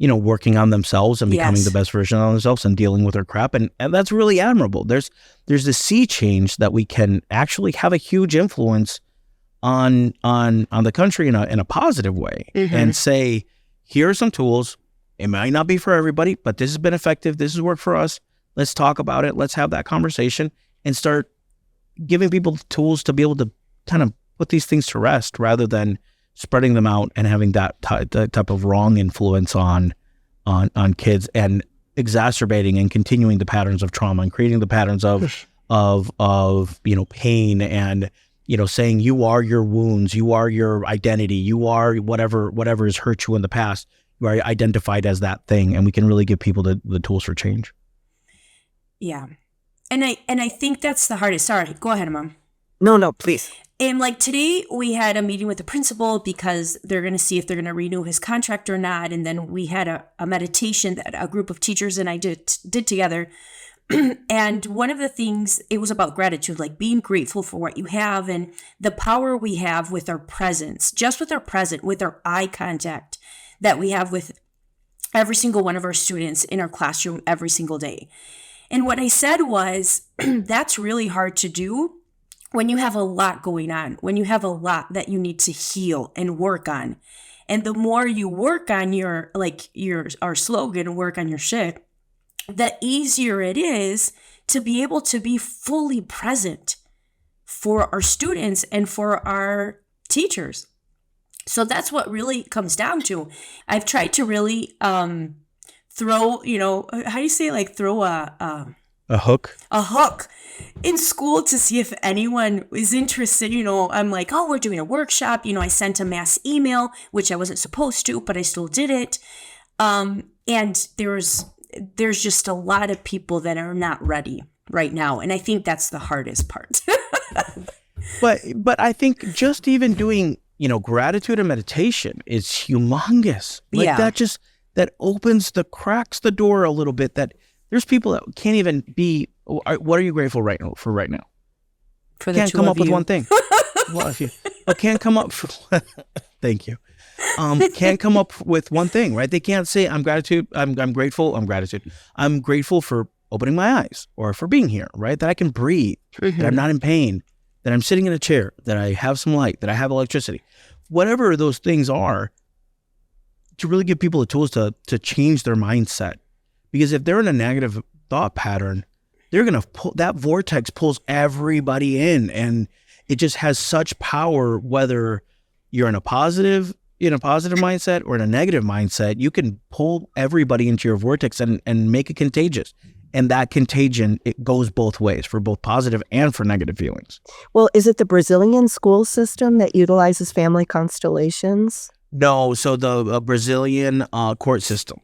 working on themselves and becoming the best version of themselves and dealing with their crap. And that's really admirable. There's this sea change that we can actually have a huge influence on the country in a positive way, and say, here are some tools. It might not be for everybody, but this has been effective. This has worked for us. Let's talk about it. Let's have that conversation and start giving people tools to be able to kind of put these things to rest, rather than spreading them out and having that type of wrong influence on kids, and exacerbating and continuing the patterns of trauma and creating the patterns of pain, and saying you are your wounds, you are your identity, you are whatever has hurt you in the past. You are identified as that thing, and we can really give people the tools for change. Yeah. And I think that's the hardest. Sorry, go ahead, Mom. No, please. And like today, we had a meeting with the principal because they're going to see if they're going to renew his contract or not. And then we had a meditation that a group of teachers and I did together. And one of the things, it was about gratitude, like being grateful for what you have and the power we have with our presence, just with our present, with our eye contact that we have with every single one of our students in our classroom every single day. And what I said was, that's really hard to do when you have a lot going on, when you have a lot that you need to heal and work on. And the more you work on our slogan, work on your shit, the easier it is to be able to be fully present for our students and for our teachers. So that's what really comes down to. I've tried to really throw, how do you say, like throw a hook? A hook in school to see if anyone is interested. I'm like, oh, we're doing a workshop. I sent a mass email, which I wasn't supposed to, but I still did it. And there's just a lot of people that are not ready right now. And I think that's the hardest part. But I think just even doing, gratitude and meditation is humongous. Like that cracks the door a little bit, that there's people that can't even be, what are you grateful for right now? For the can't two come of up with you. one thing. Well, can't come up thank you. Can't come up with one thing, right? They can't say, I'm grateful, I'm grateful for opening my eyes, or for being here, right? That I can breathe, that I'm not in pain, that I'm sitting in a chair, that I have some light, that I have electricity. Whatever those things are, to really give people the tools to change their mindset. Because if they're in a negative thought pattern, they're going to that vortex pulls everybody in, and it just has such power. Whether you're in a positive mindset or in a negative mindset, you can pull everybody into your vortex and make it contagious. And that contagion, it goes both ways, for both positive and for negative feelings. Well, is it the Brazilian school system that utilizes family constellations? No, so the Brazilian court system.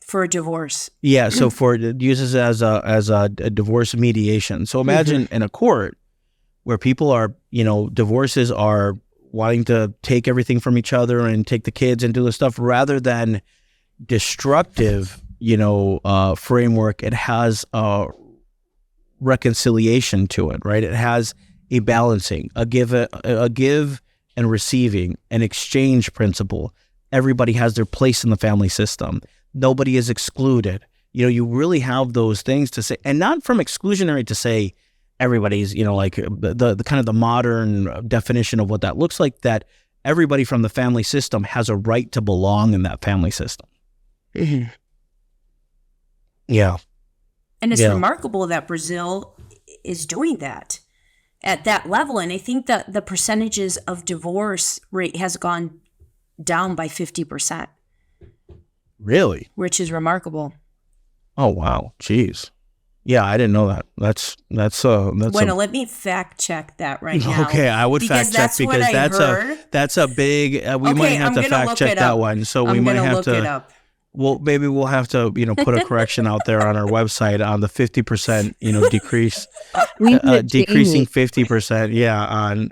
For a divorce. Yeah, so it uses as a divorce mediation. So imagine in a court where people are, divorces are wanting to take everything from each other and take the kids and do this stuff, rather than destructive, framework. It has a reconciliation to it, right? It has a balancing, a give and receiving, an exchange principle. Everybody has their place in the family system. Nobody is excluded. You really have those things to say, and not from exclusionary to say everybody's, like the kind of the modern definition of what that looks like, that everybody from the family system has a right to belong in that family system. Mm-hmm. Yeah. And it's remarkable that Brazil is doing that at that level. And I think that the percentages of divorce rate has gone down by 50%. Really? Which is remarkable. Oh, wow. Jeez. Yeah, I didn't know that. That's Bueno, let me fact check that right now. Okay, I would fact check because that's a big. We might have to fact check that one. So we might have to look it up. Well, maybe we'll have to, put a correction out there on our website on the 50%, decrease, decreasing 50%. Yeah, on.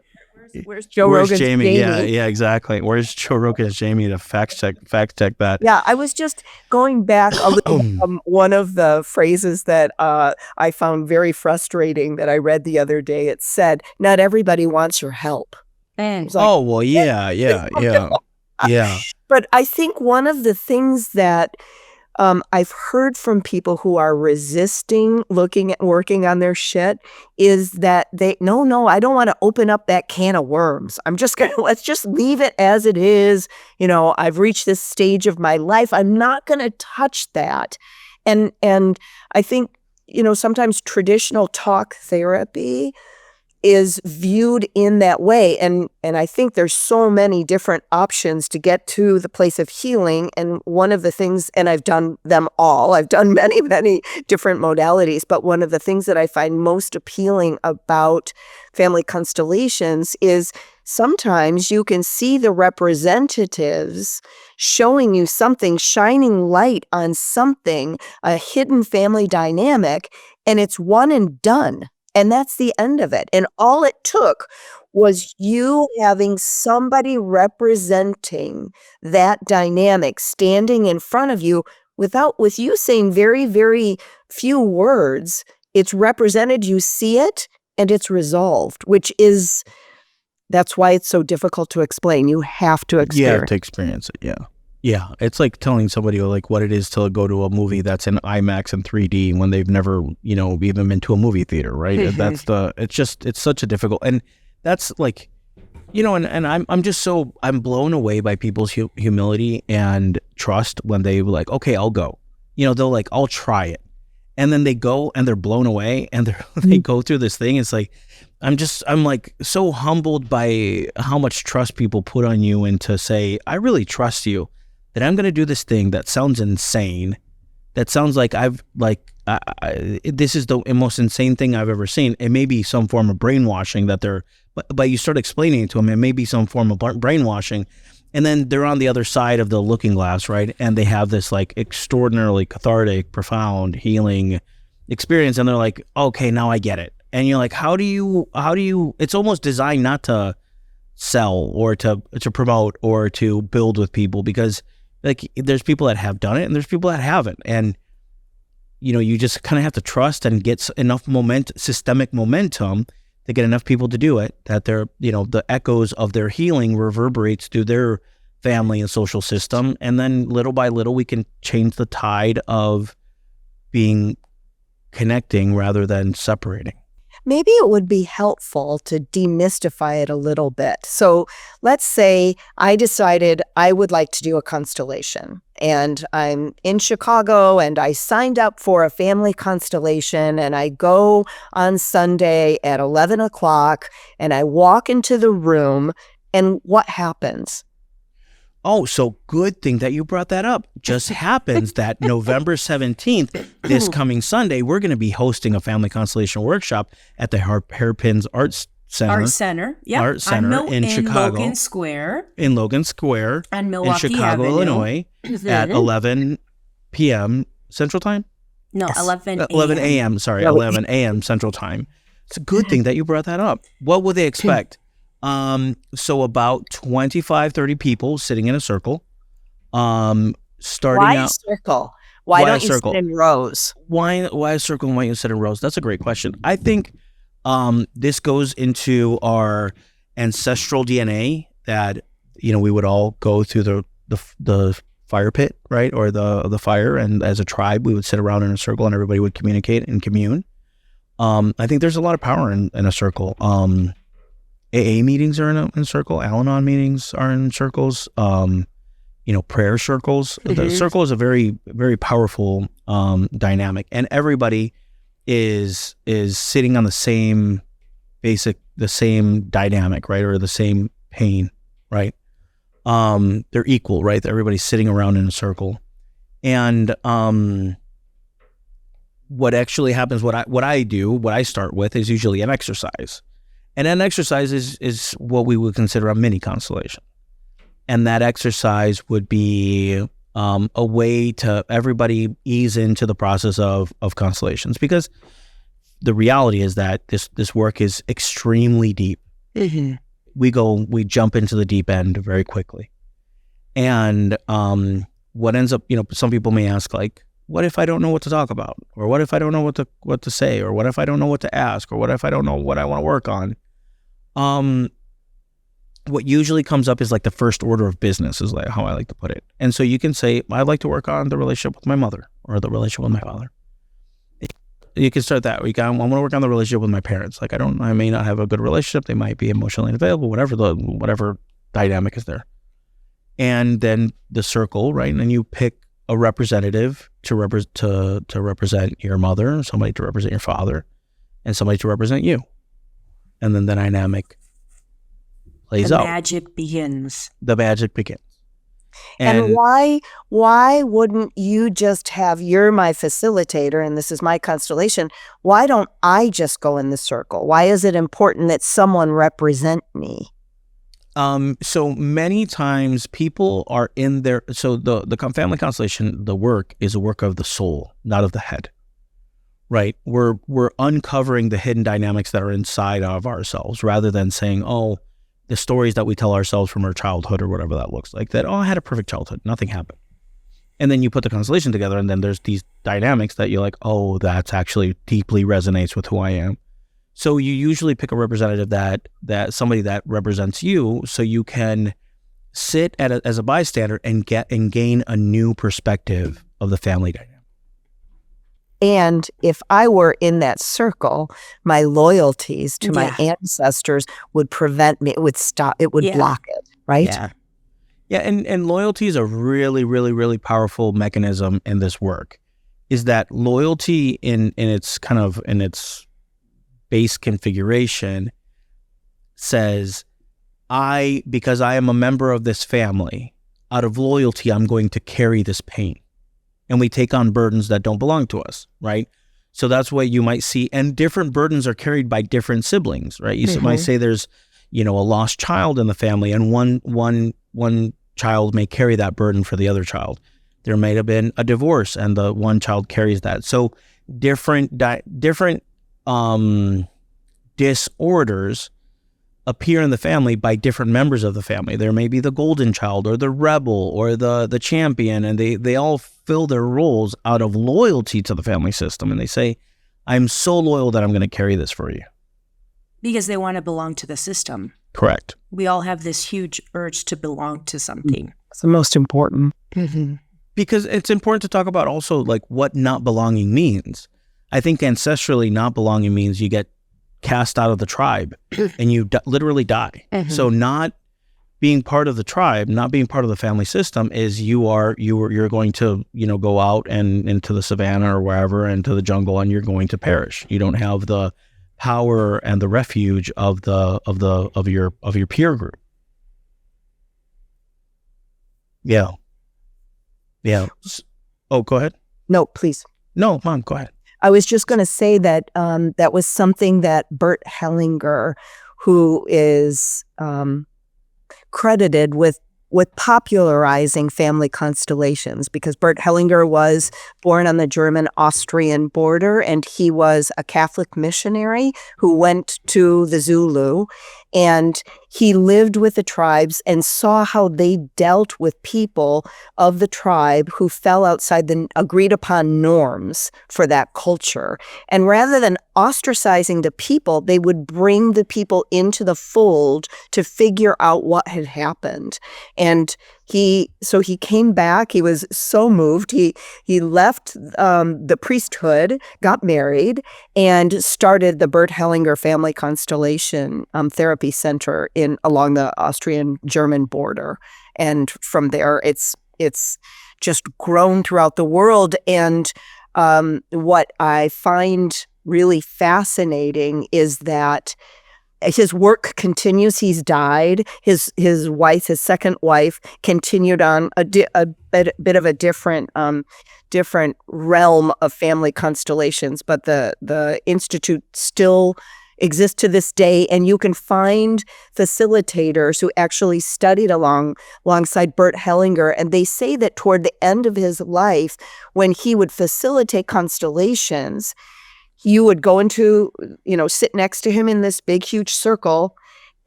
Where's Joe Rogan's Jamie? Yeah, exactly. Where's Joe Rogan's Jamie to fact check that? Yeah, I was just going back a little. One of the phrases that I found very frustrating that I read the other day. It said, "Not everybody wants your help." Like, oh well, yeah. But I think one of the things that I've heard from people who are resisting working on their shit is that no, I don't want to open up that can of worms. Let's just leave it as it is. I've reached this stage of my life. I'm not going to touch that. And I think, sometimes traditional talk therapy is viewed in that way. And I think there's so many different options to get to the place of healing. And one of the things, and I've done them all, I've done many, many different modalities, but one of the things that I find most appealing about family constellations is sometimes you can see the representatives showing you something, shining light on something, a hidden family dynamic, and it's one and done. And that's the end of it. And all it took was you having somebody representing that dynamic standing in front of you with you saying very, very few words. It's represented, you see it, and it's resolved, that's why it's so difficult to explain. You have to experience. You have to experience it, yeah. Yeah, it's like telling somebody what it is to go to a movie that's in IMAX and 3D when they've never, even been to a movie theater, right? It's such a difficult, and that's like, and I'm blown away by people's humility and trust when they were like, okay, I'll go. They'll I'll try it. And then they go and they're blown away and they go through this thing. It's like, I'm so humbled by how much trust people put on you and to say, I really trust you. That I'm going to do this thing that sounds insane, that sounds like this is the most insane thing I've ever seen. It may be some form of brainwashing but you start explaining it to them, it may be some form of brainwashing. And then they're on the other side of the looking glass, right? And they have this extraordinarily cathartic, profound, healing experience. And they're like, okay, now I get it. And you're like, how do you, it's almost designed not to sell or to promote or to build with people, because there's people that have done it and there's people that haven't. And, you just kind of have to trust and get enough systemic momentum to get enough people to do it, that they're, the echoes of their healing reverberates through their family and social system. And then little by little, we can change the tide of connecting rather than separating. Maybe it would be helpful to demystify it a little bit. So let's say I decided I would like to do a constellation, and I'm in Chicago and I signed up for a family constellation, and I go on Sunday at 11 o'clock and I walk into the room, and what happens? Oh, so good thing that you brought that up. Just happens that November 17th, this coming Sunday, we're going to be hosting a family constellation workshop at the Hairpins Arts Center. Art Center, yeah. Art Center in Chicago. Logan Square. In Logan Square. On Milwaukee in Chicago, Avenue. Illinois, at 11 p.m. Central Time? No, Yes. 11 a.m. Sorry, 11 a.m. Central Time. It's a good thing that you brought that up. What would they expect? So about 25, 30 people sitting in a circle. Starting Why out. a circle? Why don't you sit in rows? Why a circle and why you sit in rows? That's a great question. I think this goes into our ancestral DNA that, we would all go through the fire pit, right? Or the fire. And as a tribe, we would sit around in a circle and everybody would communicate and commune. I think there's a lot of power in a circle. AA meetings are in a circle. Al-Anon meetings are in circles. Prayer circles. The circle is a very, very powerful dynamic, and everybody is sitting on the same dynamic, right, or the same pain, right? They're equal, right? Everybody's sitting around in a circle, and what actually happens, what I start with is usually an exercise, and an exercise is what we would consider a mini constellation. And that exercise would be a way to everybody ease into the process of constellations, because the reality is that this work is extremely deep. Mm-hmm. We jump into the deep end very quickly. And what ends up, some people may ask, like, what if I don't know what to talk about? Or what if I don't know what to say? Or what if I don't know what to ask? Or what if I don't know what I want to work on? What usually comes up is like the first order of business, is like how I like to put it. And so you can say, I'd like to work on the relationship with my mother or the relationship with my father. You can start that. I want to work on the relationship with my parents. Like, I may not have a good relationship. They might be emotionally unavailable, whatever dynamic is there. And then the circle, right? And then you pick a representative to represent your mother, somebody to represent your father, and somebody to represent you. And then the dynamic plays out. The magic begins. And why wouldn't you just have, you're my facilitator and this is my constellation, why don't I just go in the circle? Why is it important that someone represent me? So many times people are in there. So the family constellation, the work is a work of the soul, not of the head, right? We're uncovering the hidden dynamics that are inside of ourselves, rather than saying, oh, the stories that we tell ourselves from our childhood or whatever that looks like, that, oh, I had a perfect childhood, nothing happened. And then you put the constellation together, and then there's these dynamics that you're like, oh, that's actually deeply resonates with who I am. So you usually pick a representative that somebody that represents you, so you can sit as a bystander and gain a new perspective of the family dynamic. And if I were in that circle, my loyalties to my ancestors would prevent me, it would stop, it would block it, right? Yeah, and loyalty is a really, really, really powerful mechanism in this work. Is that loyalty in its kind of, in its base configuration says, because I am a member of this family, out of loyalty, I'm going to carry this pain. And we take on burdens that don't belong to us, right? So that's what you might see. And different burdens are carried by different siblings, right? You might say there's, a lost child in the family, and one child may carry that burden for the other child. There may have been a divorce, and the one child carries that. So different disorders appear in the family by different members of the family. There may be the golden child or the rebel or the champion, and they all fill their roles out of loyalty to the family system. And they say, I'm so loyal that I'm going to carry this for you. Because they want to belong to the system. Correct. We all have this huge urge to belong to something. It's the most important. Mm-hmm. Because it's important to talk about also like what not belonging means. I think ancestrally not belonging means you get cast out of the tribe and you literally die. Mm-hmm. So not being part of the tribe, not being part of the family system is you're going to, go out and into the savannah or wherever, into the jungle, and you're going to perish. You don't have the power and the refuge of your peer group. Yeah. Oh, go ahead. No, please. No, Mom, go ahead. I was just going to say that that was something that Bert Hellinger, who is credited with popularizing family constellations, because Bert Hellinger was born on the German-Austrian border, and he was a Catholic missionary who went to the Zulu, and he lived with the tribes and saw how they dealt with people of the tribe who fell outside the agreed upon norms for that culture. And rather than ostracizing the people, they would bring the people into the fold to figure out what had happened. And he came back. He was so moved. He left the priesthood, got married, and started the Bert Hellinger Family Constellation Therapy Center along the Austrian-German border. And from there, it's just grown throughout the world. And what I find really fascinating is that his work continues. He's died. His wife, his second wife, continued on a bit of a different realm of family constellations, but the institute still exists to this day, and you can find facilitators who actually studied alongside Bert Hellinger, and they say that toward the end of his life, when he would facilitate constellations, you would go into, sit next to him in this big, huge circle,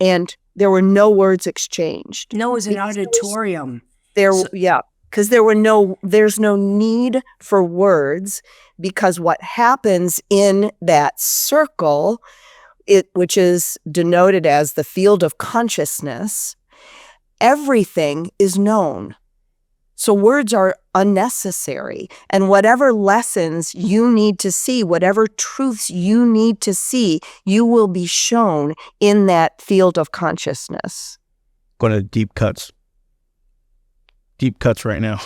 and there were no words exchanged. No, it was an auditorium. Because there's no need for words, because what happens in that circle, which is denoted as the field of consciousness, everything is known. So words are unnecessary, and whatever lessons you need to see, whatever truths you need to see, you will be shown in that field of consciousness. Going to deep cuts right now.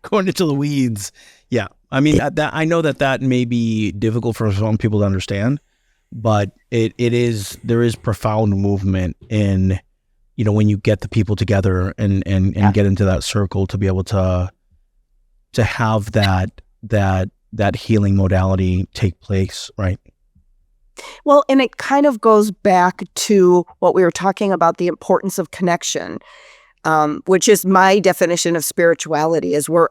Going into the weeds. Yeah. I mean, I know that may be difficult for some people to understand, but there is profound movement in, when you get the people together and get into that circle to be able to have that healing modality take place, right? Well, and it kind of goes back to what we were talking about, the importance of connection, which is my definition of spirituality, is we're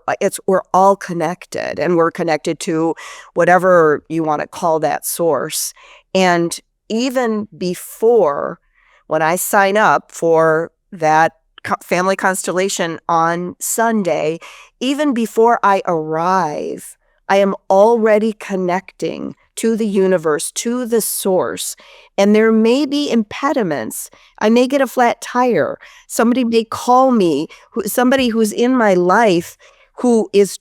all connected, and we're connected to whatever you want to call that source. And even before, when I sign up for that family constellation on Sunday, even before I arrive, I am already connecting to the universe, to the source. And there may be impediments. I may get a flat tire. Somebody may call me, somebody who's in my life who is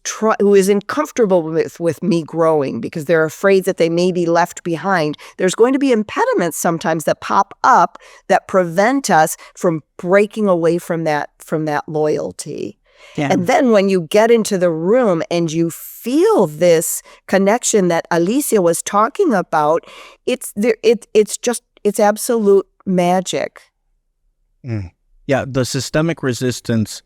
uncomfortable with me growing because they're afraid that they may be left behind. There's going to be impediments sometimes that pop up that prevent us from breaking away from that loyalty. Yeah. And then when you get into the room and you feel this connection that Alicia was talking about, it's absolute magic. Mm. Yeah, the systemic resistance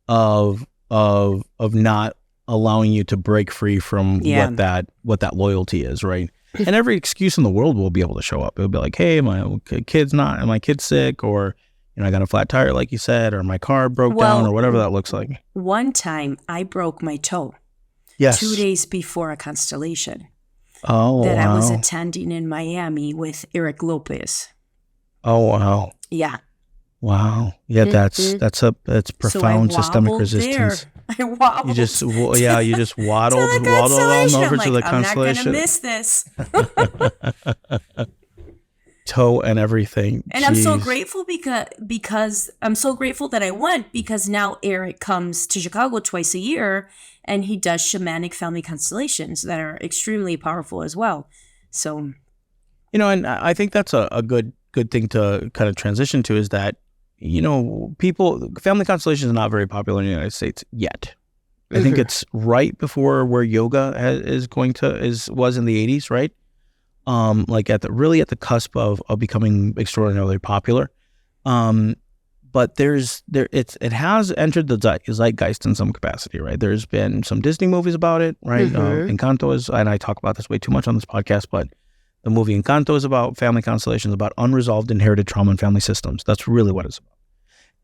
of not allowing you to break free from what that loyalty is, right? And every excuse in the world will be able to show up. It'll be like, hey, my kid's sick, or I got a flat tire, like you said, or my car broke down, or whatever that looks like. One time I broke my toe. Yes. 2 days before a constellation. Oh, that wow. I was attending in Miami with Eric Lopez. Oh, wow. Yeah. Wow. Yeah, that's profound systemic resistance. There. I wobbled. You just waddled on over to the constellation. I'm not going to miss this. Toe and everything. And Jeez. I'm so grateful because I'm so grateful that I went, because now Eric comes to Chicago twice a year and he does shamanic family constellations that are extremely powerful as well. So, and I think that's a good thing to kind of transition to, is that, family constellations are not very popular in the United States yet. I think it's right before where yoga was in the 80s, right? Like at the cusp of becoming extraordinarily popular. But it has entered the zeitgeist in some capacity, right? There's been some Disney movies about it, right? Encanto is, and I talk about this way too much on this podcast, but the movie Encanto is about family constellations, about unresolved inherited trauma and family systems. That's really what it's about.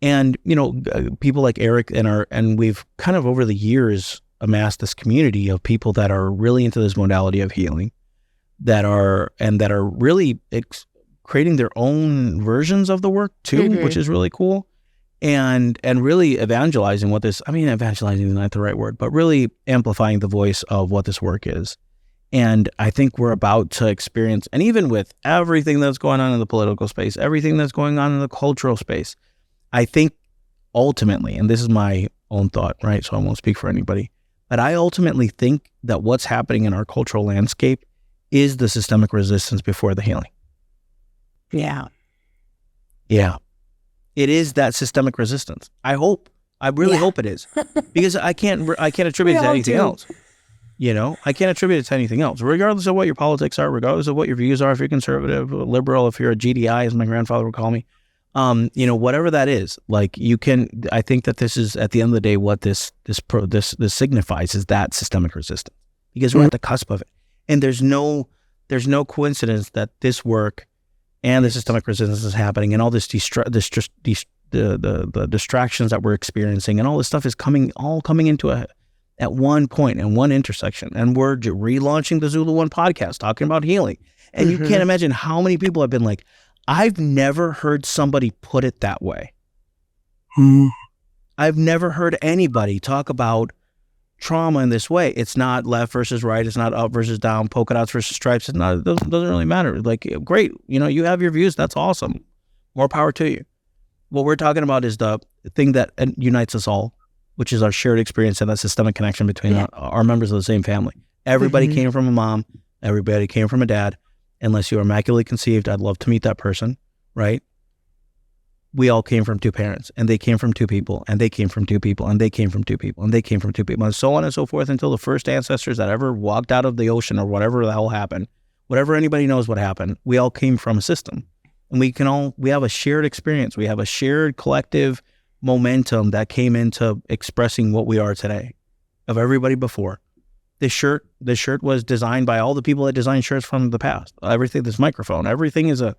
And, people like Eric and we've kind of over the years amassed this community of people that are really into this modality of healing, that are really creating their own versions of the work too, which is really cool. And really evangelizing evangelizing is not the right word, but really amplifying the voice of what this work is. And I think we're about to experience, and even with everything that's going on in the political space, everything that's going on in the cultural space, I think ultimately, and this is my own thought, right? So I won't speak for anybody, but I ultimately think that what's happening in our cultural landscape is the systemic resistance before the healing. Yeah. Yeah. It is that systemic resistance. I really hope it is, because I can't attribute it to anything else. You know, I can't attribute it to anything else, regardless of what your politics are, regardless of what your views are, if you're conservative, liberal, if you're a GDI, as my grandfather would call me, you know, whatever that is, like I think that this is, at the end of the day, what this signifies is that systemic resistance, because we're at the cusp of it. And there's no coincidence that this work and the systemic resistance is happening, and all this the distractions that we're experiencing and all this stuff is coming into at one point and one intersection. And we're relaunching the ZuluOne podcast, talking about healing. And you can't imagine how many people have been like, I've never heard somebody put it that way. I've never heard anybody talk about trauma in this way. It's not left versus right. It's not up versus down, polka dots versus stripes. It doesn't really matter. Like, great. You know, you have your views. That's awesome. More power to you. What we're talking about is the thing that unites us all, which is our shared experience and that systemic connection between our members of the same family. Everybody came from a mom. Everybody came from a dad. Unless you are immaculately conceived, I'd love to meet that person, right? We all came from two parents, and they came from two people, and they came from two people, and they came from two people, and they came from two people, and so on and so forth until the first ancestors that ever walked out of the ocean or whatever the hell happened, whatever anybody knows what happened, we all came from a system. And we have a shared experience. We have a shared collective momentum that came into expressing what we are today of everybody before. This shirt was designed by all the people that designed shirts from the past. Everything, this microphone, everything is a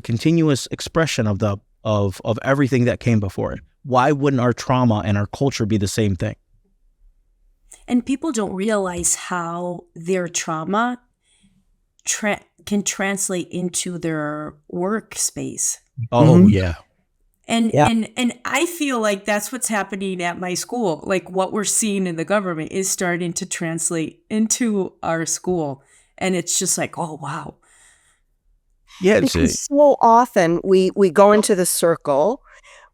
continuous expression of everything that came before it. Why wouldn't our trauma and our culture be the same thing? And people don't realize how their trauma can translate into their workspace. Oh, yeah. And I feel like that's what's happening at my school. Like, what we're seeing in the government is starting to translate into our school. And it's just like, oh, wow. Yeah, because so often we go into the circle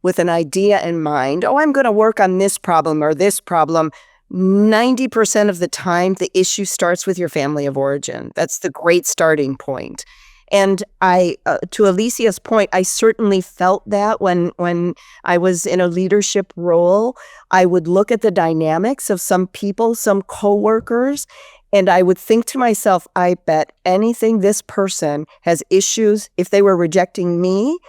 with an idea in mind. Oh, I'm going to work on this problem or this problem. 90% of the time, the issue starts with your family of origin. That's the great starting point. And I, to Alicia's point, I certainly felt that when I was in a leadership role. I would look at the dynamics of some people, some coworkers, and I would think to myself, I bet anything this person has issues. If they were rejecting me,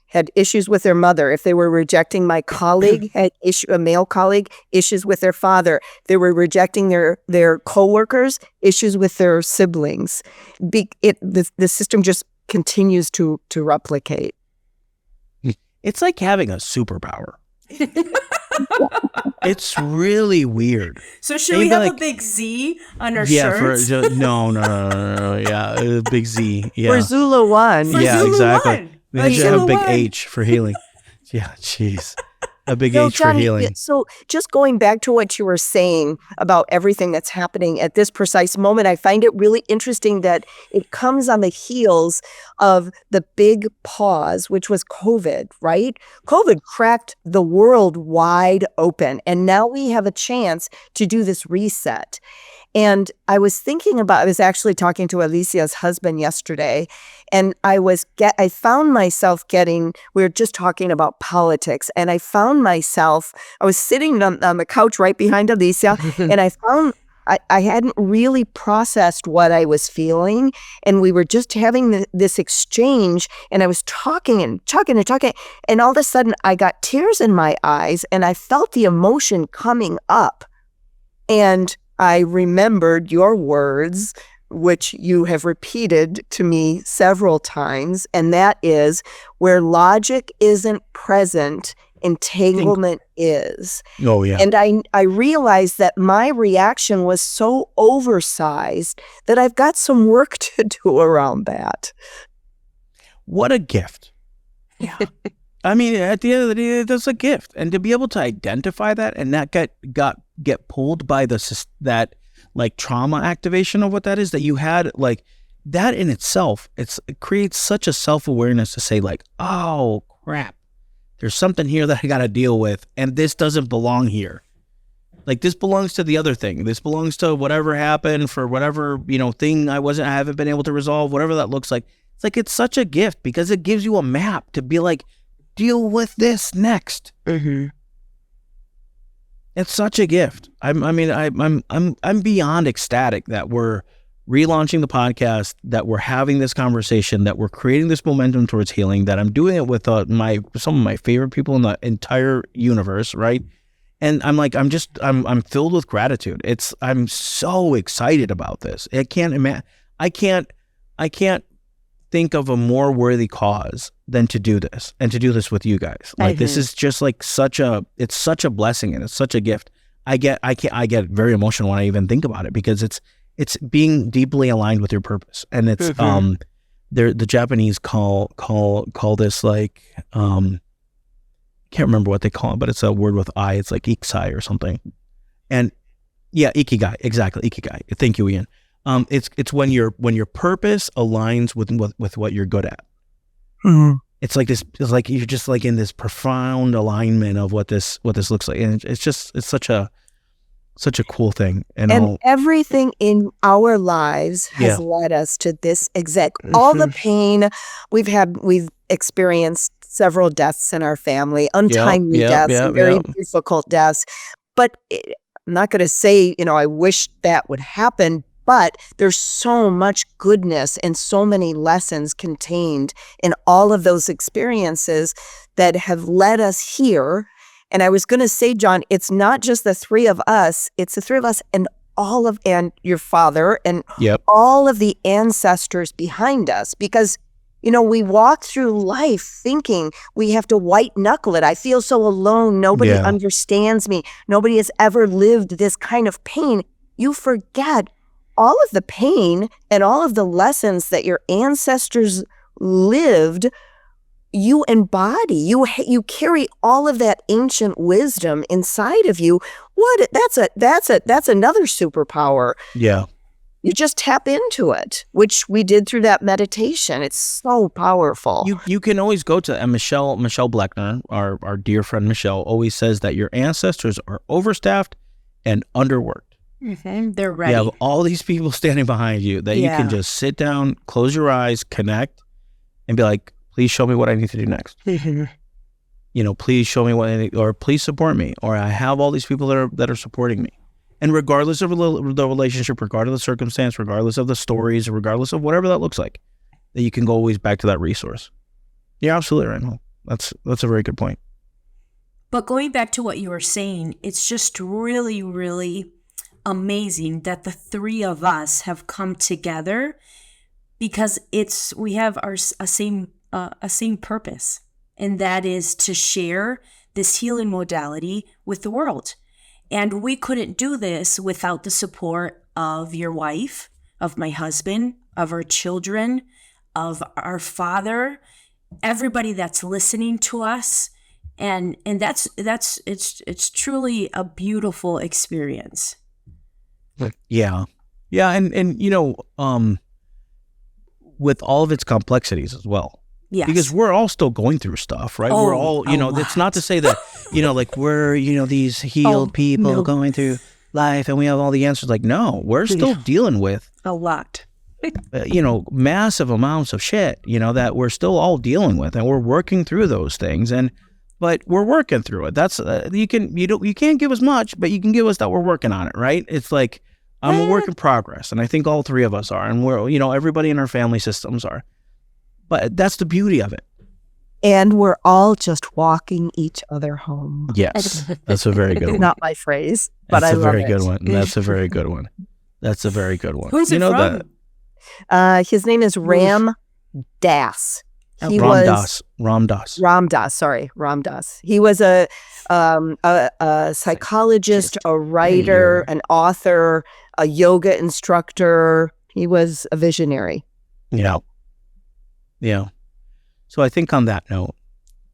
had issues with their mother. If they were rejecting my colleague, had a male colleague, issues with their father. If they were rejecting their coworkers, issues with their siblings. The system just continues to replicate. It's like having a superpower. It's really weird. So should we have a big Z on our shirts? No. Yeah, big Z. Yeah. For ZuluOne. Yeah, exactly. We should have a big ZuluOne. H for healing. Yeah, jeez. A big H Johnny, for healing. So just going back to what you were saying about everything that's happening at this precise moment, I find it really interesting that it comes on the heels of the big pause, which was COVID, right? COVID cracked the world wide open, and now we have a chance to do this reset. And I was actually talking to Alicia's husband yesterday, and I found myself we were just talking about politics, and I was sitting on the couch right behind Alicia, and I found I hadn't really processed what I was feeling, and we were just having this exchange, and I was talking, and all of a sudden I got tears in my eyes, and I felt the emotion coming up, and I remembered your words, which you have repeated to me several times, and that is, where logic isn't present, entanglement is. Oh, yeah. And I realized that my reaction was so oversized that I've got some work to do around that. What a gift. Yeah. I mean, at the end of the day, that's a gift. And to be able to identify that and not get pulled by that like trauma activation of what that is, that you had, like, that in itself, it creates such a self-awareness to say, like, oh crap, there's something here that I got to deal with, and this doesn't belong here. Like, this belongs to the other thing. This belongs to whatever happened for whatever, thing I haven't been able to resolve, whatever that looks like. It's like, it's such a gift because it gives you a map to be like, deal with this next. Mm-hmm. It's such a gift. I'm beyond ecstatic that we're relaunching the podcast, that we're having this conversation, that we're creating this momentum towards healing, that I'm doing it with some of my favorite people in the entire universe, right? And I'm filled with gratitude. I'm so excited about this. I can't think of a more worthy cause than to do this, and to do this with you guys. Like, this is just like it's such a blessing, and it's such a gift. I get very emotional when I even think about it, because it's being deeply aligned with your purpose. And it's the Japanese call this, like, can't remember what they call it, but it's a word with I. It's like ikigai or something. And yeah, ikigai, exactly, ikigai. Thank you, Ian. It's when your purpose aligns with what you're good at. Mm-hmm. It's like this. It's like you're just like in this profound alignment of what this looks like, and it's such a cool thing. And everything in our lives has led us to this exact. All the pain we've experienced. Several deaths in our family, untimely deaths, very difficult deaths. But I'm not going to say, I wish that would happen, but there's so much goodness and so many lessons contained in all of those experiences that have led us here. And I was going to say, John, it's not just the three of us, it's the three of us and and your father and all of the ancestors behind us, because we walk through life thinking we have to white knuckle it. I feel so alone. Nobody understands me. Nobody has ever lived this kind of pain. You forget all of the pain and all of the lessons that your ancestors lived. You embody. You carry all of that ancient wisdom inside of you. That's another superpower. Yeah. You just tap into it, which we did through that meditation. It's so powerful. You can always go to, and Michelle Bleckner, our dear friend Michelle, always says that your ancestors are overstaffed and underworked. Mm-hmm. They're ready. You have all these people standing behind you that you can just sit down, close your eyes, connect, and be like, please show me what I need to do next. Please show me what I need, or please support me, or I have all these people that are supporting me. And regardless of the relationship, regardless of the circumstance, regardless of the stories, regardless of whatever that looks like, that you can go always back to that resource. You're absolutely right, Mo. That's a very good point. But going back to what you were saying, it's just really, really amazing that the three of us have come together, because we have a same purpose, and that is to share this healing modality with the world. And we couldn't do this without the support of your wife, of my husband, of our children, of our father, everybody that's listening to us. And it's truly a beautiful experience. Yeah. Yeah. And with all of its complexities as well. Yes. Because we're all still going through stuff, right? We're all, it's not to say that, like we're, these healed people going through life and we have all the answers. Like, no, we're still dealing with a lot, massive amounts of shit, that we're still all dealing with, and we're working through those things. But we're working through it. That's, you can't give us much, but you can give us that we're working on it, right? It's like, I'm a work in progress. And I think all three of us are, and we're, everybody in our family systems are. But that's the beauty of it. And we're all just walking each other home. Yes, that's a very good one. Not my phrase, but I love it. That's a very good one. That's a very good one. That's a very good one. Who's it from? His name is Ram Dass. Ram Dass. He was a psychologist, a writer, an author, a yoga instructor. He was a visionary. Yeah. Yeah. So I think on that note,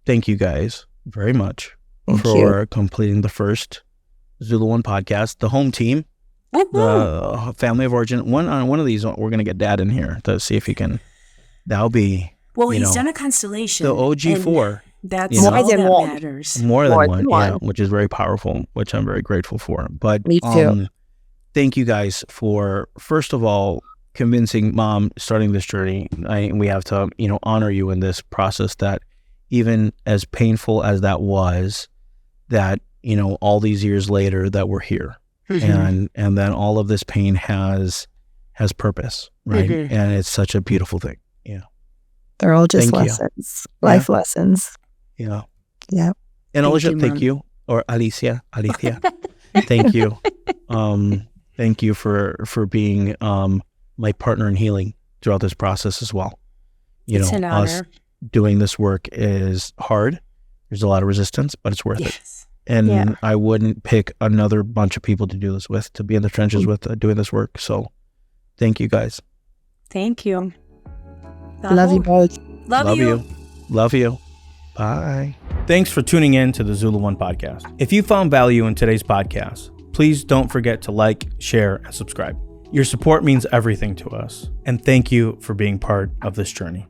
thank you guys very much for completing the first ZuluOne podcast, the home team, the family of origin. One of these, we're going to get Dad in here to see if he can. That'll be. Well, he's done a constellation. The OG4. That's More all than that one. matters. More More than one, than yeah, one. which is very powerful, which I'm very grateful for. But Me too. thank you guys for, first of all, convincing Mom starting this journey. We have to, honor you in this process, that even as painful as that was, that, all these years later that we're here. Mhm. And then all of this pain has purpose, right? Mhm. And it's such a beautiful thing. Yeah. They're all just Thank you. lessons, life lessons. Yeah. Yeah. And Thank Alicia, you, thank Mom. you. Or Alicia, thank you. Thank you for being my partner in healing throughout this process as well. It's an Us honor. doing this work is hard. There's a lot of resistance, but it's worth it. Yes. And Yeah. I wouldn't pick another bunch of people to do this with, to be in the trenches with, doing this work. So thank you guys. Thank you. Love you both. Love you. Love you. Bye. Thanks for tuning in to the ZuluOne podcast. If you found value in today's podcast, please don't forget to like, share, and subscribe. Your support means everything to us, and thank you for being part of this journey.